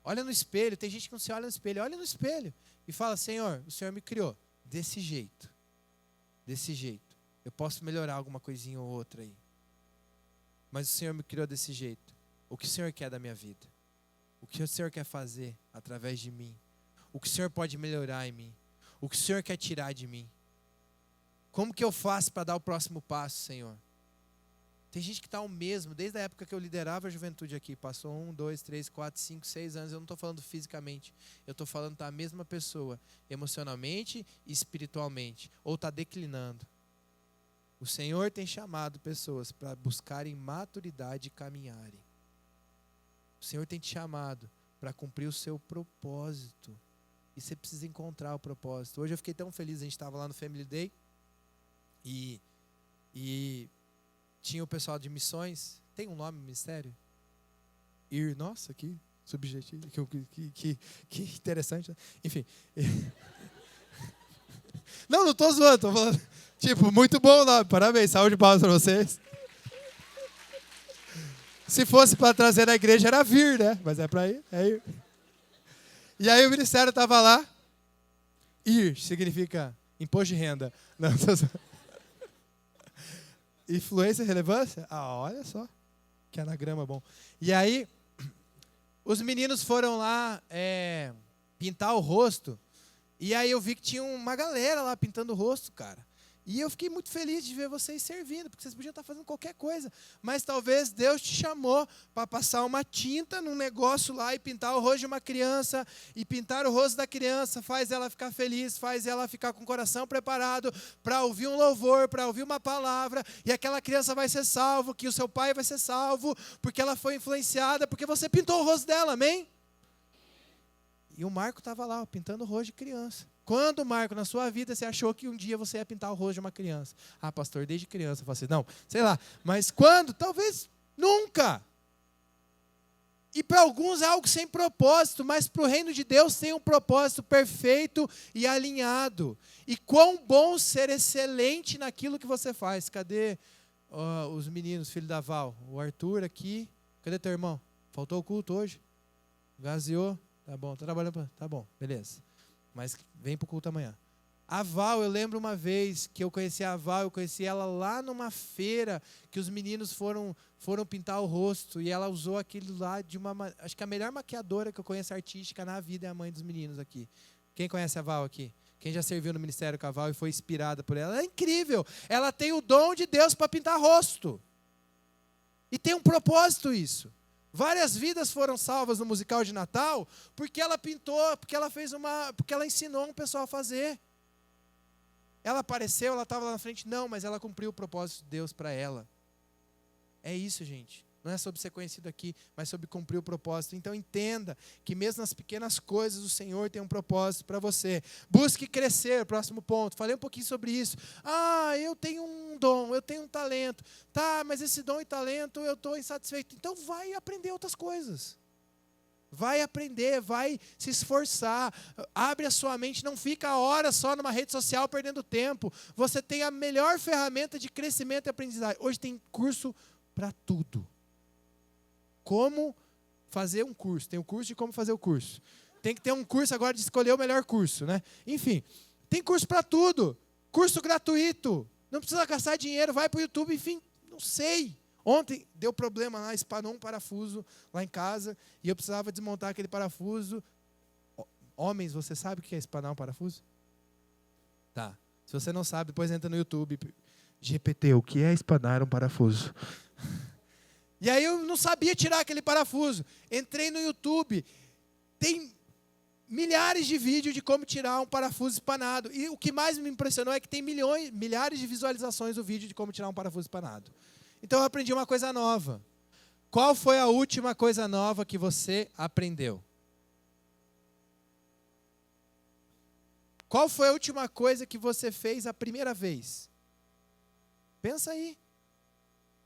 olha no espelho. Tem gente que não se olha no espelho. Olha no espelho e fala: Senhor, o Senhor me criou desse jeito. Desse jeito. Eu posso melhorar alguma coisinha ou outra aí. Mas o Senhor me criou desse jeito. O que o Senhor quer da minha vida? O que o Senhor quer fazer através de mim? O que o Senhor pode melhorar em mim? O que o Senhor quer tirar de mim? Como que eu faço para dar o próximo passo, Senhor? Tem gente que está o mesmo, desde a época que eu liderava a juventude aqui. Passou 1, 2, 3, 4, 5, 6 anos. Eu não estou falando fisicamente. Eu estou falando que está a mesma pessoa, emocionalmente e espiritualmente. Ou está declinando. O Senhor tem chamado pessoas para buscarem maturidade e caminharem. O Senhor tem te chamado para cumprir o seu propósito. E você precisa encontrar o propósito. Hoje eu fiquei tão feliz, a gente estava lá no Family Day. E tinha o pessoal de missões. Tem um nome, ministério? Nossa, que subjetivo. Que interessante. Enfim. Não estou zoando. Estou falando. Tipo, muito bom o nome. Parabéns. Saúde e palmas para vocês. Se fosse para trazer na igreja, era vir, né? Mas é para ir. É ir. E aí o ministério estava lá. Ir significa imposto de renda. Não, influência e relevância? Olha só. Que anagrama bom. E aí, os meninos foram lá pintar o rosto. E aí eu vi que tinha uma galera lá pintando o rosto, cara. E eu fiquei muito feliz de ver vocês servindo, porque vocês podiam estar fazendo qualquer coisa. Mas talvez Deus te chamou para passar uma tinta num negócio lá e pintar o rosto de uma criança. E pintar o rosto da criança faz ela ficar feliz, faz ela ficar com o coração preparado para ouvir um louvor, para ouvir uma palavra. E aquela criança vai ser salva, que o seu pai vai ser salvo, porque ela foi influenciada, porque você pintou o rosto dela, amém? E o Marco estava lá, pintando o rosto de criança. Quando, Marco, na sua vida, você achou que um dia você ia pintar o rosto de uma criança? Pastor, desde criança. Eu falei assim, não, sei lá. Mas quando? Talvez nunca. E para alguns é algo sem propósito, mas para o reino de Deus tem um propósito perfeito e alinhado. E quão bom ser excelente naquilo que você faz. Cadê os meninos, filho da Val? O Arthur aqui. Cadê teu irmão? Faltou o culto hoje? Gazeou? Tá bom, tá trabalhando. Tá bom, beleza. Mas vem para o culto amanhã. A Val, eu lembro uma vez que eu conheci a Val, eu conheci ela lá numa feira que os meninos foram pintar o rosto e ela usou aquilo lá de acho que a melhor maquiadora que eu conheço artística na vida é a mãe dos meninos aqui. Quem conhece a Val aqui? Quem já serviu no Ministério com a Val e foi inspirada por ela? Ela é incrível. Ela tem o dom de Deus para pintar rosto. E tem um propósito isso. Várias vidas foram salvas no musical de Natal porque ela pintou, porque ela ensinou um pessoal a fazer. Ela apareceu, ela estava lá na frente, não, mas ela cumpriu o propósito de Deus para ela. É isso, gente. Não é sobre ser conhecido aqui, mas sobre cumprir o propósito. Então entenda que mesmo nas pequenas coisas o Senhor tem um propósito para você. Busque crescer, próximo ponto. Falei um pouquinho sobre isso. Eu tenho um dom, eu tenho um talento. Tá, mas esse dom e talento eu estou insatisfeito. Então vai aprender outras coisas. Vai aprender, vai se esforçar, abre a sua mente, não fica horas só numa rede social perdendo tempo. Você tem a melhor ferramenta de crescimento e aprendizagem. Hoje tem curso para tudo. Como fazer um curso, tem o curso de como fazer o curso. Tem que ter um curso agora de escolher o melhor curso, né? Enfim, tem curso para tudo. Curso gratuito, não precisa gastar dinheiro, vai para o YouTube, enfim, não sei. Ontem deu problema lá, espanou um parafuso lá em casa e eu precisava desmontar aquele parafuso. Homens, você sabe o que é espanar um parafuso? Tá. Se você não sabe, depois entra no YouTube. GPT, o que é espanar um parafuso? E aí eu não sabia tirar aquele parafuso. Entrei no YouTube. Tem milhares de vídeos de como tirar um parafuso espanado. E o que mais me impressionou é que tem milhares de visualizações do vídeo de como tirar um parafuso espanado. Então eu aprendi uma coisa nova. Qual foi a última coisa nova que você aprendeu? Qual foi a última coisa que você fez a primeira vez? Pensa aí.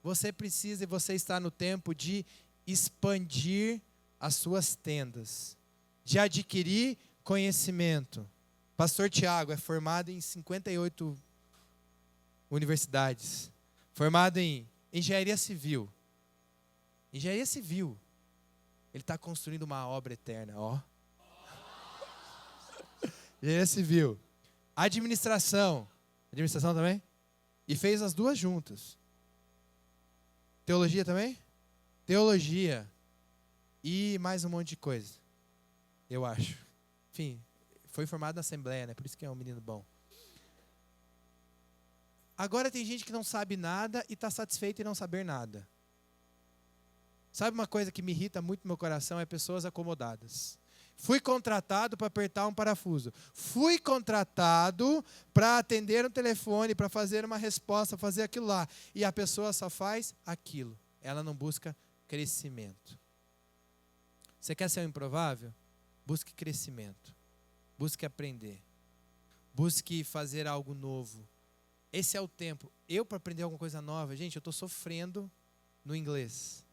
Você precisa e você está no tempo de expandir as suas tendas, de adquirir conhecimento. Pastor Tiago é formado em 58 universidades, formado em engenharia civil. Engenharia civil. Ele está construindo uma obra eterna, ó. Engenharia civil. Administração. Administração também? E fez as duas juntas. Teologia também? Teologia. E mais um monte de coisa. Eu acho. Enfim, foi formado na Assembleia, né? Por isso que é um menino bom. Agora tem gente que não sabe nada e está satisfeito em não saber nada. Sabe uma coisa que me irrita muito no meu coração? É pessoas acomodadas. Fui contratado para apertar um parafuso. Fui contratado para atender um telefone, para fazer uma resposta, fazer aquilo lá. E a pessoa só faz aquilo. Ela não busca crescimento. Você quer ser um improvável? Busque crescimento. Busque aprender. Busque fazer algo novo. Esse é o tempo. Eu, para aprender alguma coisa nova, gente, eu estou sofrendo no inglês.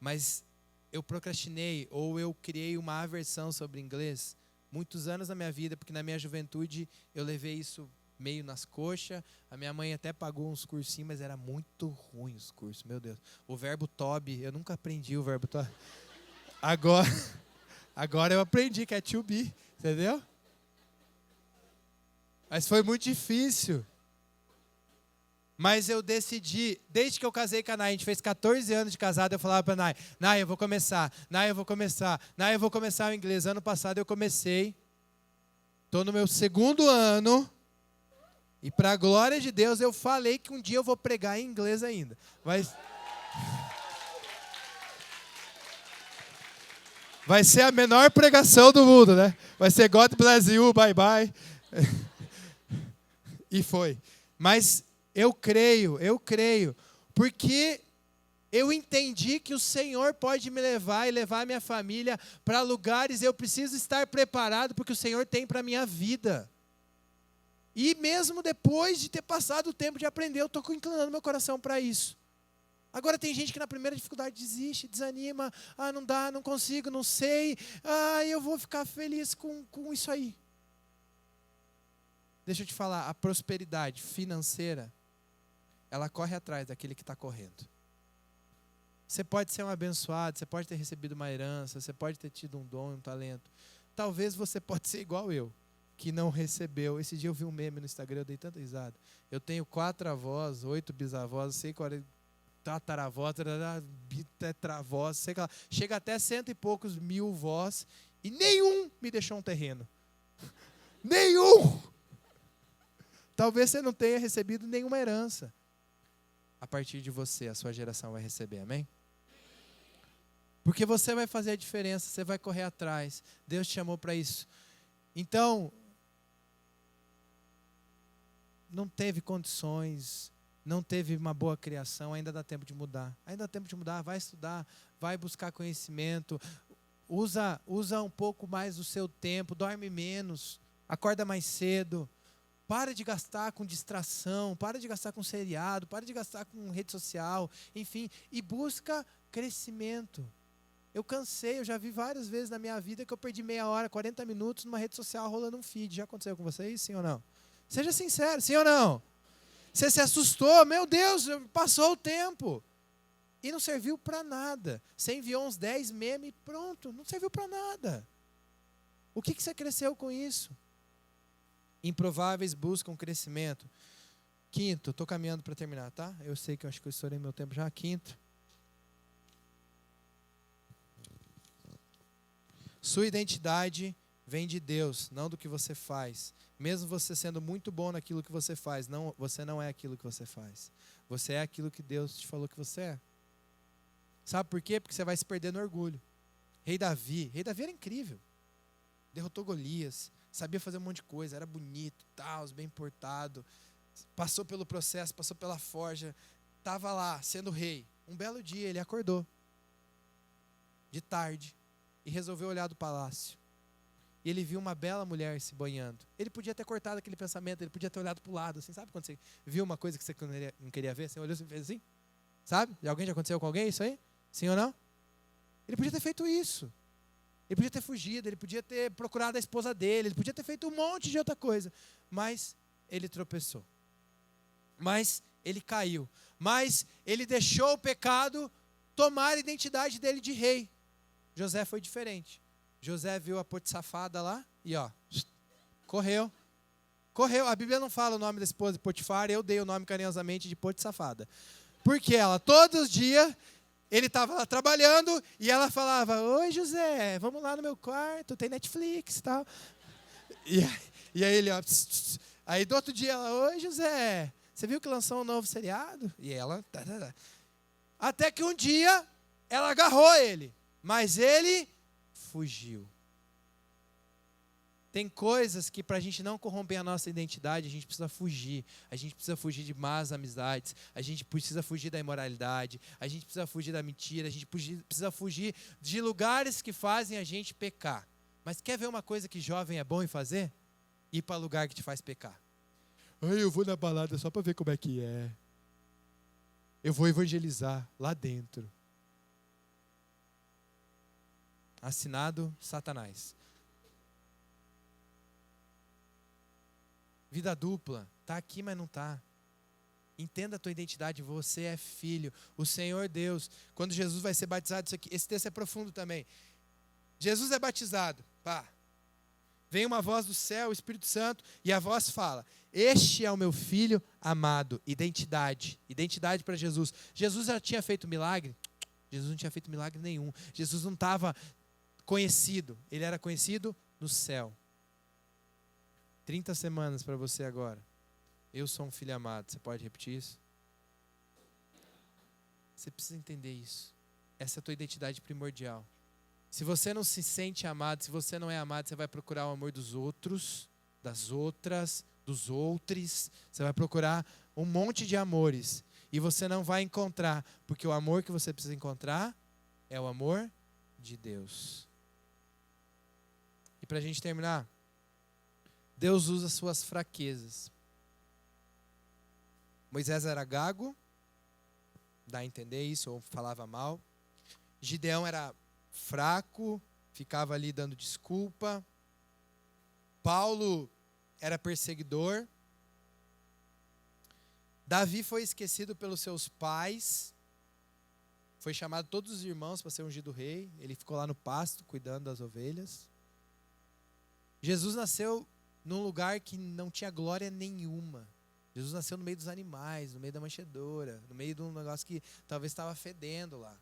Mas eu procrastinei ou eu criei uma aversão sobre inglês muitos anos na minha vida, porque na minha juventude eu levei isso meio nas coxas. A minha mãe até pagou uns cursinhos, mas era muito ruim os cursos, meu Deus. O verbo to be, eu nunca aprendi o verbo to. Agora eu aprendi que é to be, entendeu? Mas foi muito difícil. Mas eu decidi, desde que eu casei com a Nay, a gente fez 14 anos de casado, eu falava para a Nay, Nay, eu vou começar o inglês. Ano passado eu comecei, estou no meu 2º ano, e para a glória de Deus eu falei que um dia eu vou pregar em inglês ainda. Vai ser a menor pregação do mundo, né? Vai ser God bless you, bye bye. E foi. Mas eu creio, porque eu entendi que o Senhor pode me levar e levar a minha família para lugares, eu preciso estar preparado porque o Senhor tem para a minha vida. E mesmo depois de ter passado o tempo de aprender, eu estou inclinando meu coração para isso. Agora tem gente que na primeira dificuldade desiste, desanima, não dá, não consigo, não sei, eu vou ficar feliz com isso aí. Deixa eu te falar, a prosperidade financeira, ela corre atrás daquele que está correndo. Você pode ser um abençoado, você pode ter recebido uma herança, você pode ter tido um dom, um talento. Talvez você pode ser igual eu, que não recebeu. Esse dia eu vi um meme no Instagram, eu dei tanta risada. Eu tenho 4 avós, 8 bisavós, sei qual é, tataravós, tetravós, sei lá. Chega até 100 e poucos mil vós e nenhum me deixou um terreno. Nenhum! Talvez você não tenha recebido nenhuma herança. A partir de você, a sua geração vai receber, amém? Porque você vai fazer a diferença, você vai correr atrás. Deus te chamou para isso. Então, não teve condições, não teve uma boa criação, ainda dá tempo de mudar. Ainda dá tempo de mudar, vai estudar, vai buscar conhecimento. Usa um pouco mais do seu tempo, dorme menos, acorda mais cedo. Para de gastar com distração, para de gastar com seriado, para de gastar com rede social, enfim, e busca crescimento. Eu cansei, eu já vi várias vezes na minha vida que eu perdi meia hora, 40 minutos numa rede social rolando um feed. Já aconteceu com vocês, sim ou não? Seja sincero, sim ou não? Você se assustou, meu Deus, passou o tempo. E não serviu para nada. Você enviou uns 10 memes e pronto, não serviu para nada. O que você cresceu com isso? Improváveis buscam crescimento. Quinto, estou caminhando para terminar, tá? Eu sei que eu acho que eu estourei meu tempo já. Quinto. Sua identidade vem de Deus, não do que você faz. Mesmo você sendo muito bom naquilo que você faz, você não é aquilo que você faz. Você é aquilo que Deus te falou que você é. Sabe por quê? Porque você vai se perder no orgulho. Rei Davi era incrível. Derrotou Golias, sabia fazer um monte de coisa, era bonito, tal, bem portado. Passou pelo processo, passou pela forja, estava lá, sendo rei. Um belo dia ele acordou, de tarde, e resolveu olhar do palácio. E ele viu uma bela mulher se banhando. Ele podia ter cortado aquele pensamento, ele podia ter olhado para o lado, assim, sabe quando você viu uma coisa que você não queria ver? Você olhou e fez assim? Sabe? Alguém já aconteceu com alguém isso aí? Sim ou não? Ele podia ter feito isso. Ele podia ter fugido, ele podia ter procurado a esposa dele, ele podia ter feito um monte de outra coisa. Mas ele tropeçou. Mas ele caiu. Mas ele deixou o pecado tomar a identidade dele de rei. José foi diferente. José viu a Potifar lá e correu. Correu. A Bíblia não fala o nome da esposa de Potifar, eu dei o nome carinhosamente de Potifar. Porque ela, todos os dias, ele estava lá trabalhando e ela falava: oi José, vamos lá no meu quarto, tem Netflix e tal. E aí ele, aí do outro dia ela: oi José, você viu que lançou um novo seriado? E ela, até que um dia ela agarrou ele, mas ele fugiu. Tem coisas que para a gente não corromper a nossa identidade, a gente precisa fugir. A gente precisa fugir de más amizades, a gente precisa fugir da imoralidade, a gente precisa fugir da mentira, a gente precisa fugir de lugares que fazem a gente pecar. Mas quer ver uma coisa que jovem é bom em fazer? Ir para lugar que te faz pecar. Eu vou na balada só para ver como é que é. Eu vou evangelizar lá dentro. Assinado Satanás. Vida dupla, está aqui, mas não está. Entenda a tua identidade, você é filho. O Senhor Deus, quando Jesus vai ser batizado, isso aqui, esse texto é profundo também. Jesus é batizado, vem uma voz do céu, o Espírito Santo, e a voz fala: este é o meu filho amado. Identidade para Jesus. Jesus já tinha feito milagre? Jesus não tinha feito milagre nenhum. Jesus não estava conhecido, ele era conhecido no céu. 30 semanas para você agora. Eu sou um filho amado. Você pode repetir isso? Você precisa entender isso. Essa é a tua identidade primordial. Se você não se sente amado, se você não é amado, você vai procurar o amor dos outros, das outras, dos outros. Você vai procurar um monte de amores. E você não vai encontrar, porque o amor que você precisa encontrar é o amor de Deus. E para a gente terminar, Deus usa suas fraquezas. Moisés era gago, dá a entender isso, ou falava mal. Gideão era fraco, ficava ali dando desculpa. Paulo era perseguidor. Davi foi esquecido pelos seus pais. Foi chamado todos os irmãos para ser ungido rei. Ele ficou lá no pasto, cuidando das ovelhas. Jesus nasceu num lugar que não tinha glória nenhuma. Jesus nasceu no meio dos animais, no meio da manjedoura, no meio de um negócio que talvez estava fedendo lá.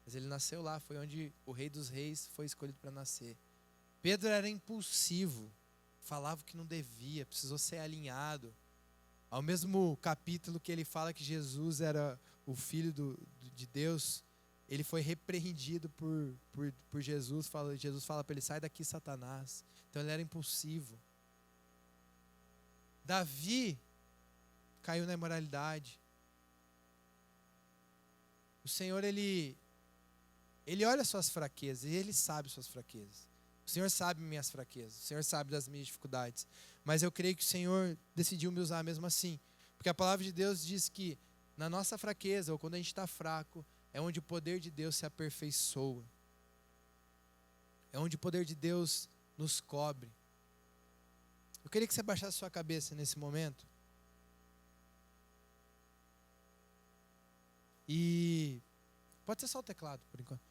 Mas ele nasceu lá, foi onde o Rei dos Reis foi escolhido para nascer. Pedro era impulsivo, falava o que não devia, precisou ser alinhado. Ao mesmo capítulo que ele fala que Jesus era o Filho de Deus, ele foi repreendido por Jesus. Jesus fala para ele: sai daqui, Satanás. Então ele era impulsivo. Davi caiu na imoralidade. O Senhor, ele olha suas fraquezas e ele sabe suas fraquezas. O Senhor sabe minhas fraquezas, o Senhor sabe das minhas dificuldades. Mas eu creio que o Senhor decidiu me usar mesmo assim. Porque a palavra de Deus diz que na nossa fraqueza, ou quando a gente está fraco, é onde o poder de Deus se aperfeiçoa. É onde o poder de Deus nos cobre. Eu queria que você baixasse sua cabeça nesse momento. E pode ser só o teclado, por enquanto.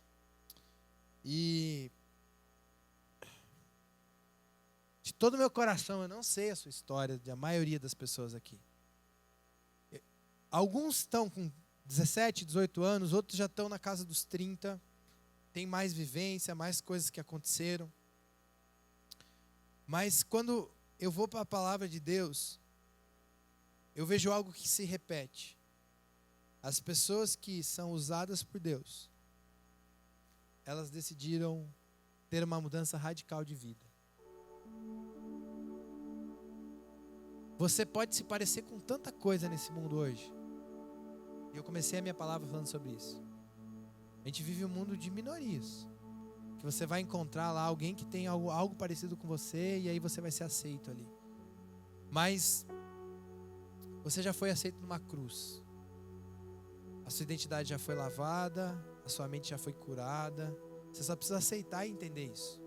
E de todo o meu coração, eu não sei a sua história, da maioria das pessoas aqui. Alguns estão com 17, 18 anos, outros já estão na casa dos 30, tem mais vivência, mais coisas que aconteceram. Mas quando eu vou para a palavra de Deus, eu vejo algo que se repete. As pessoas que são usadas por Deus, elas decidiram ter uma mudança radical de vida. Você pode se parecer com tanta coisa nesse mundo hoje. E eu comecei a minha palavra falando sobre isso. A gente vive um mundo de minorias. Que você vai encontrar lá alguém que tem algo parecido com você e aí você vai ser aceito ali. Mas você já foi aceito numa cruz. A sua identidade já foi lavada, a sua mente já foi curada. Você só precisa aceitar e entender isso.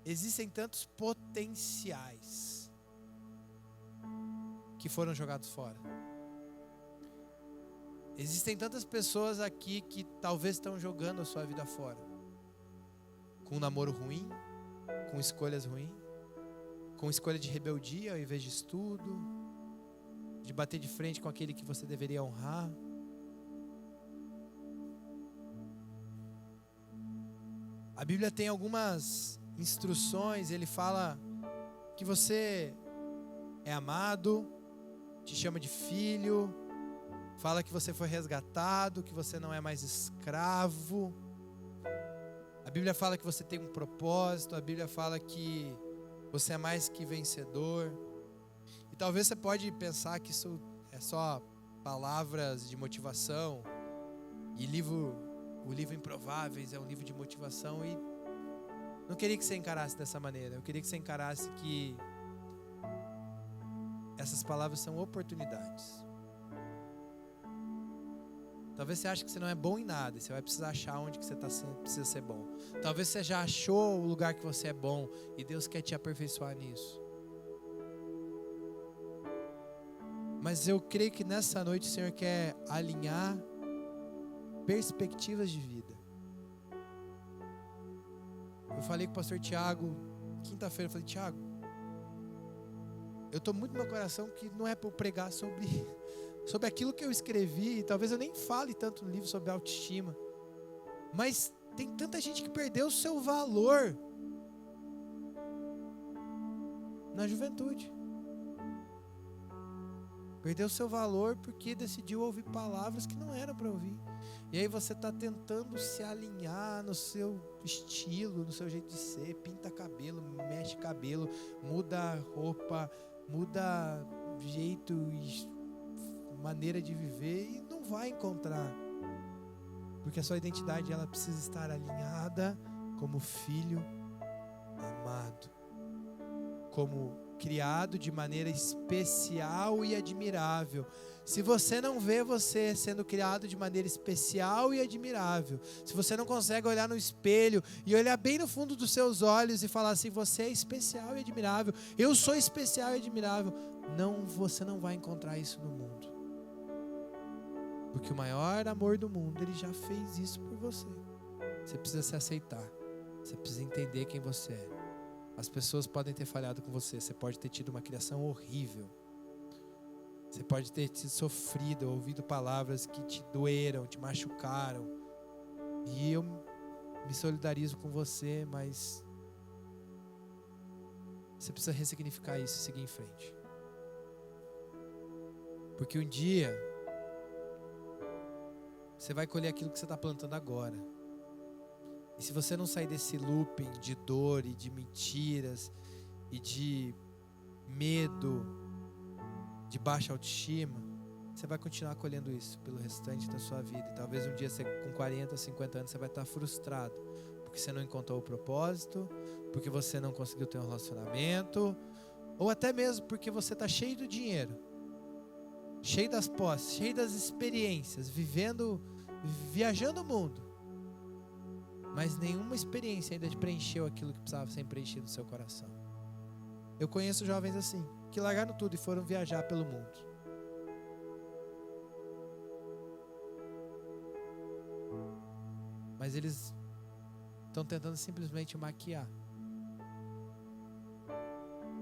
Existem tantos potenciais que foram jogados fora. Existem tantas pessoas aqui que talvez estão jogando a sua vida fora. Com um namoro ruim, com escolhas ruins, com escolha de rebeldia ao invés de estudo, de bater de frente com aquele que você deveria honrar. A Bíblia tem algumas instruções, ele fala que você é amado, te chama de filho, fala que você foi resgatado, que você não é mais escravo. A Bíblia fala que você tem um propósito, a Bíblia fala que você é mais que vencedor. E talvez você pode pensar que isso é só palavras de motivação. E o livro Improváveis é um livro de motivação. E não queria que você encarasse dessa maneira. Eu queria que você encarasse que essas palavras são oportunidades. Talvez você ache que você não é bom em nada. Você vai precisar achar onde que você precisa ser bom. Talvez você já achou o lugar que você é bom. E Deus quer te aperfeiçoar nisso. Mas eu creio que nessa noite o Senhor quer alinhar perspectivas de vida. Eu falei com o pastor Tiago, quinta-feira, eu falei: Tiago, eu estou muito no meu coração que não é para eu pregar sobre aquilo que eu escrevi, e talvez eu nem fale tanto no livro sobre autoestima, mas tem tanta gente que perdeu o seu valor na juventude. Perdeu o seu valor porque decidiu ouvir palavras que não eram para ouvir. E aí você está tentando se alinhar no seu estilo, no seu jeito de ser, pinta cabelo, mexe cabelo, muda roupa, muda jeito e maneira de viver e não vai encontrar. Porque a sua identidade ela precisa estar alinhada como filho amado, como criado de maneira especial e admirável. Se você não vê você sendo criado de maneira especial e admirável, se você não consegue olhar no espelho e olhar bem no fundo dos seus olhos e falar assim: você é especial e admirável, eu sou especial e admirável, você não vai encontrar isso no mundo. Porque o maior amor do mundo, ele já fez isso por você. Você precisa se aceitar, você precisa entender quem você é. As pessoas podem ter falhado com você. Você pode ter tido uma criação horrível. Você pode ter sido sofrido, ouvido palavras que te doeram, te machucaram. E eu me solidarizo com você, mas você precisa ressignificar isso e seguir em frente. Porque um dia você vai colher aquilo que você está plantando agora. E se você não sair desse looping de dor e de mentiras e de medo, de baixa autoestima, você vai continuar colhendo isso pelo restante da sua vida. E talvez um dia, você, com 40, 50 anos, você vai estar frustrado, porque você não encontrou o propósito, porque você não conseguiu ter um relacionamento, ou até mesmo porque você está cheio do dinheiro, cheio das posses, cheio das experiências, viajando o mundo, mas nenhuma experiência ainda te preencheu aquilo que precisava ser preenchido no seu coração. Eu conheço jovens assim, que largaram tudo e foram viajar pelo mundo. Mas eles estão tentando simplesmente maquiar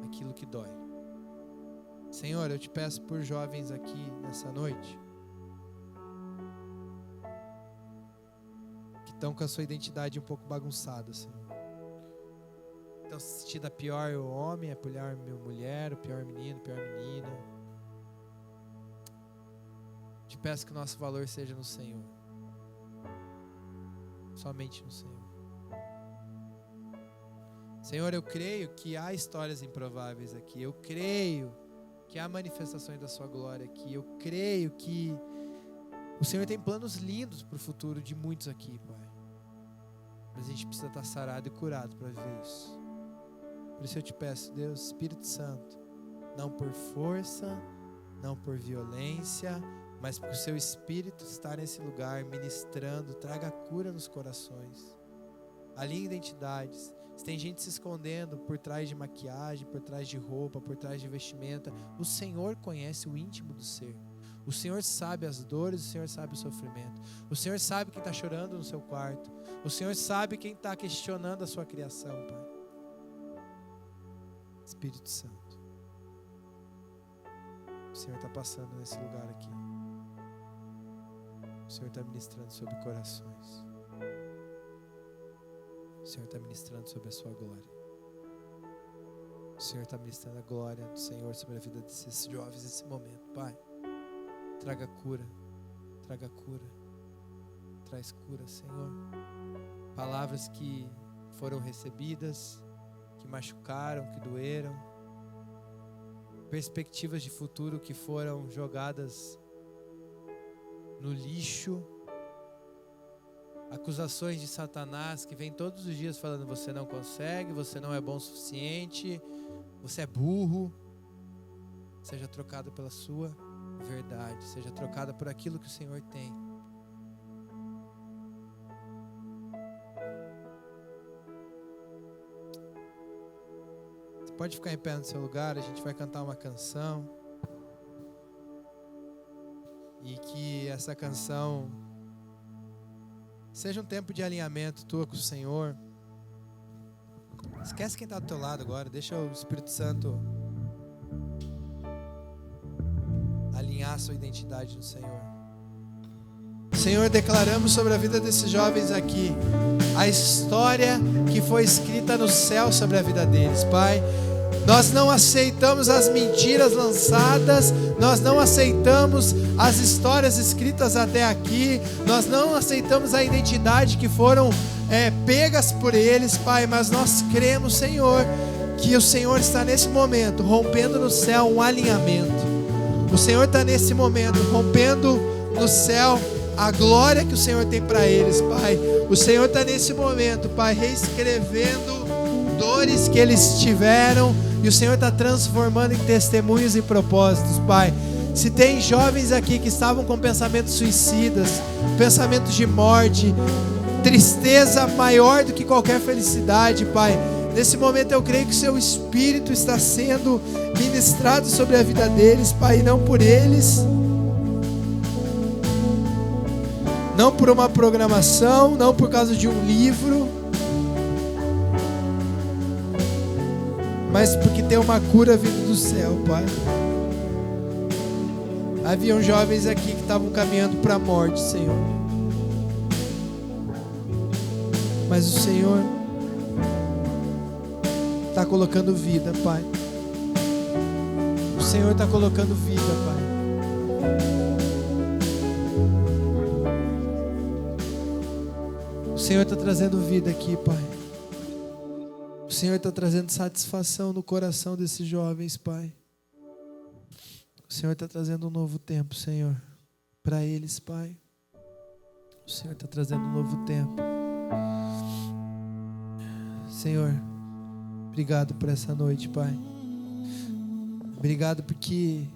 aquilo que dói. Senhor, eu te peço por jovens aqui nessa noite que estão com a sua identidade um pouco bagunçada, Senhor. Estão se sentindo a pior homem, a pior mulher, o pior menino, a pior menina. Te peço que o nosso valor seja no Senhor. Somente no Senhor. Senhor, eu creio que há histórias improváveis aqui. Eu creio que há manifestações da sua glória aqui. Eu creio que o Senhor tem planos lindos para o futuro de muitos aqui, Pai. Mas a gente precisa estar sarado e curado para viver isso. Por isso eu te peço, Deus, Espírito Santo, não por força, não por violência, mas porque o seu Espírito está nesse lugar ministrando, traga cura nos corações, alinhe identidades. Se tem gente se escondendo por trás de maquiagem, por trás de roupa, por trás de vestimenta, o Senhor conhece o íntimo do ser. O Senhor sabe as dores, o Senhor sabe o sofrimento. O Senhor sabe quem está chorando no seu quarto. O Senhor sabe quem está questionando a sua criação, Pai. Espírito Santo, o Senhor está passando nesse lugar aqui. O Senhor está ministrando sobre corações. O Senhor está ministrando sobre a sua glória. O Senhor está ministrando a glória do Senhor sobre a vida desses jovens nesse momento. Pai, traga cura, traga cura, traz cura, Senhor. Palavras que foram recebidas, que machucaram, que doeram, perspectivas de futuro que foram jogadas no lixo, acusações de Satanás que vem todos os dias falando: você não consegue, você não é bom o suficiente, você é burro. Seja trocado pela sua verdade, seja trocada por aquilo que o Senhor tem. Você pode ficar em pé no seu lugar, a gente vai cantar uma canção. E que essa canção seja um tempo de alinhamento tua com o Senhor. Esquece quem está do teu lado agora, deixa o Espírito Santo alinhar a sua identidade no Senhor. Senhor, declaramos sobre a vida desses jovens aqui a história que foi escrita no céu sobre a vida deles, Pai. Nós não aceitamos as mentiras lançadas, nós não aceitamos as histórias escritas até aqui, nós não aceitamos a identidade que foram pegas por eles, Pai, mas nós cremos, Senhor, que o Senhor está nesse momento rompendo no céu um alinhamento. O Senhor está nesse momento rompendo no céu a glória que o Senhor tem para eles, Pai. O Senhor está nesse momento, Pai, reescrevendo dores que eles tiveram, e o Senhor está transformando em testemunhos e propósitos, Pai. Se tem jovens aqui que estavam com pensamentos suicidas, pensamentos de morte, tristeza maior do que qualquer felicidade, Pai, nesse momento eu creio que o seu Espírito está sendo ministrado sobre a vida deles, Pai, não por eles, não por uma programação, não por causa de um livro, mas porque tem uma cura vindo do céu, Pai. Haviam jovens aqui que estavam caminhando para a morte, Senhor. Mas o Senhor está colocando vida, Pai. O Senhor está colocando vida, Pai. O Senhor está trazendo vida aqui, Pai. O Senhor está trazendo satisfação no coração desses jovens, Pai. O Senhor está trazendo um novo tempo, Senhor, para eles, Pai. O Senhor está trazendo um novo tempo. Senhor, obrigado por essa noite, Pai. Obrigado porque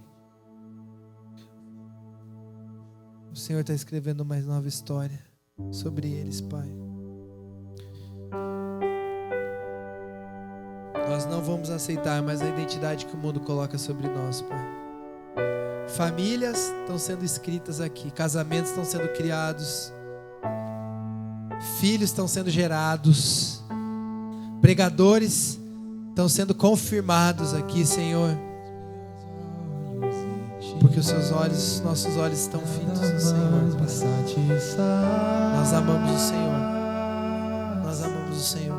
o Senhor está escrevendo uma nova história sobre eles, Pai. Nós não vamos aceitar mais a identidade que o mundo coloca sobre nós, Pai. Famílias estão sendo escritas aqui, casamentos estão sendo criados, filhos estão sendo gerados, pregadores estão sendo confirmados aqui, Senhor, porque os seus olhos, nossos olhos estão fitos no Senhor. Nós amamos o Senhor, nós amamos o Senhor.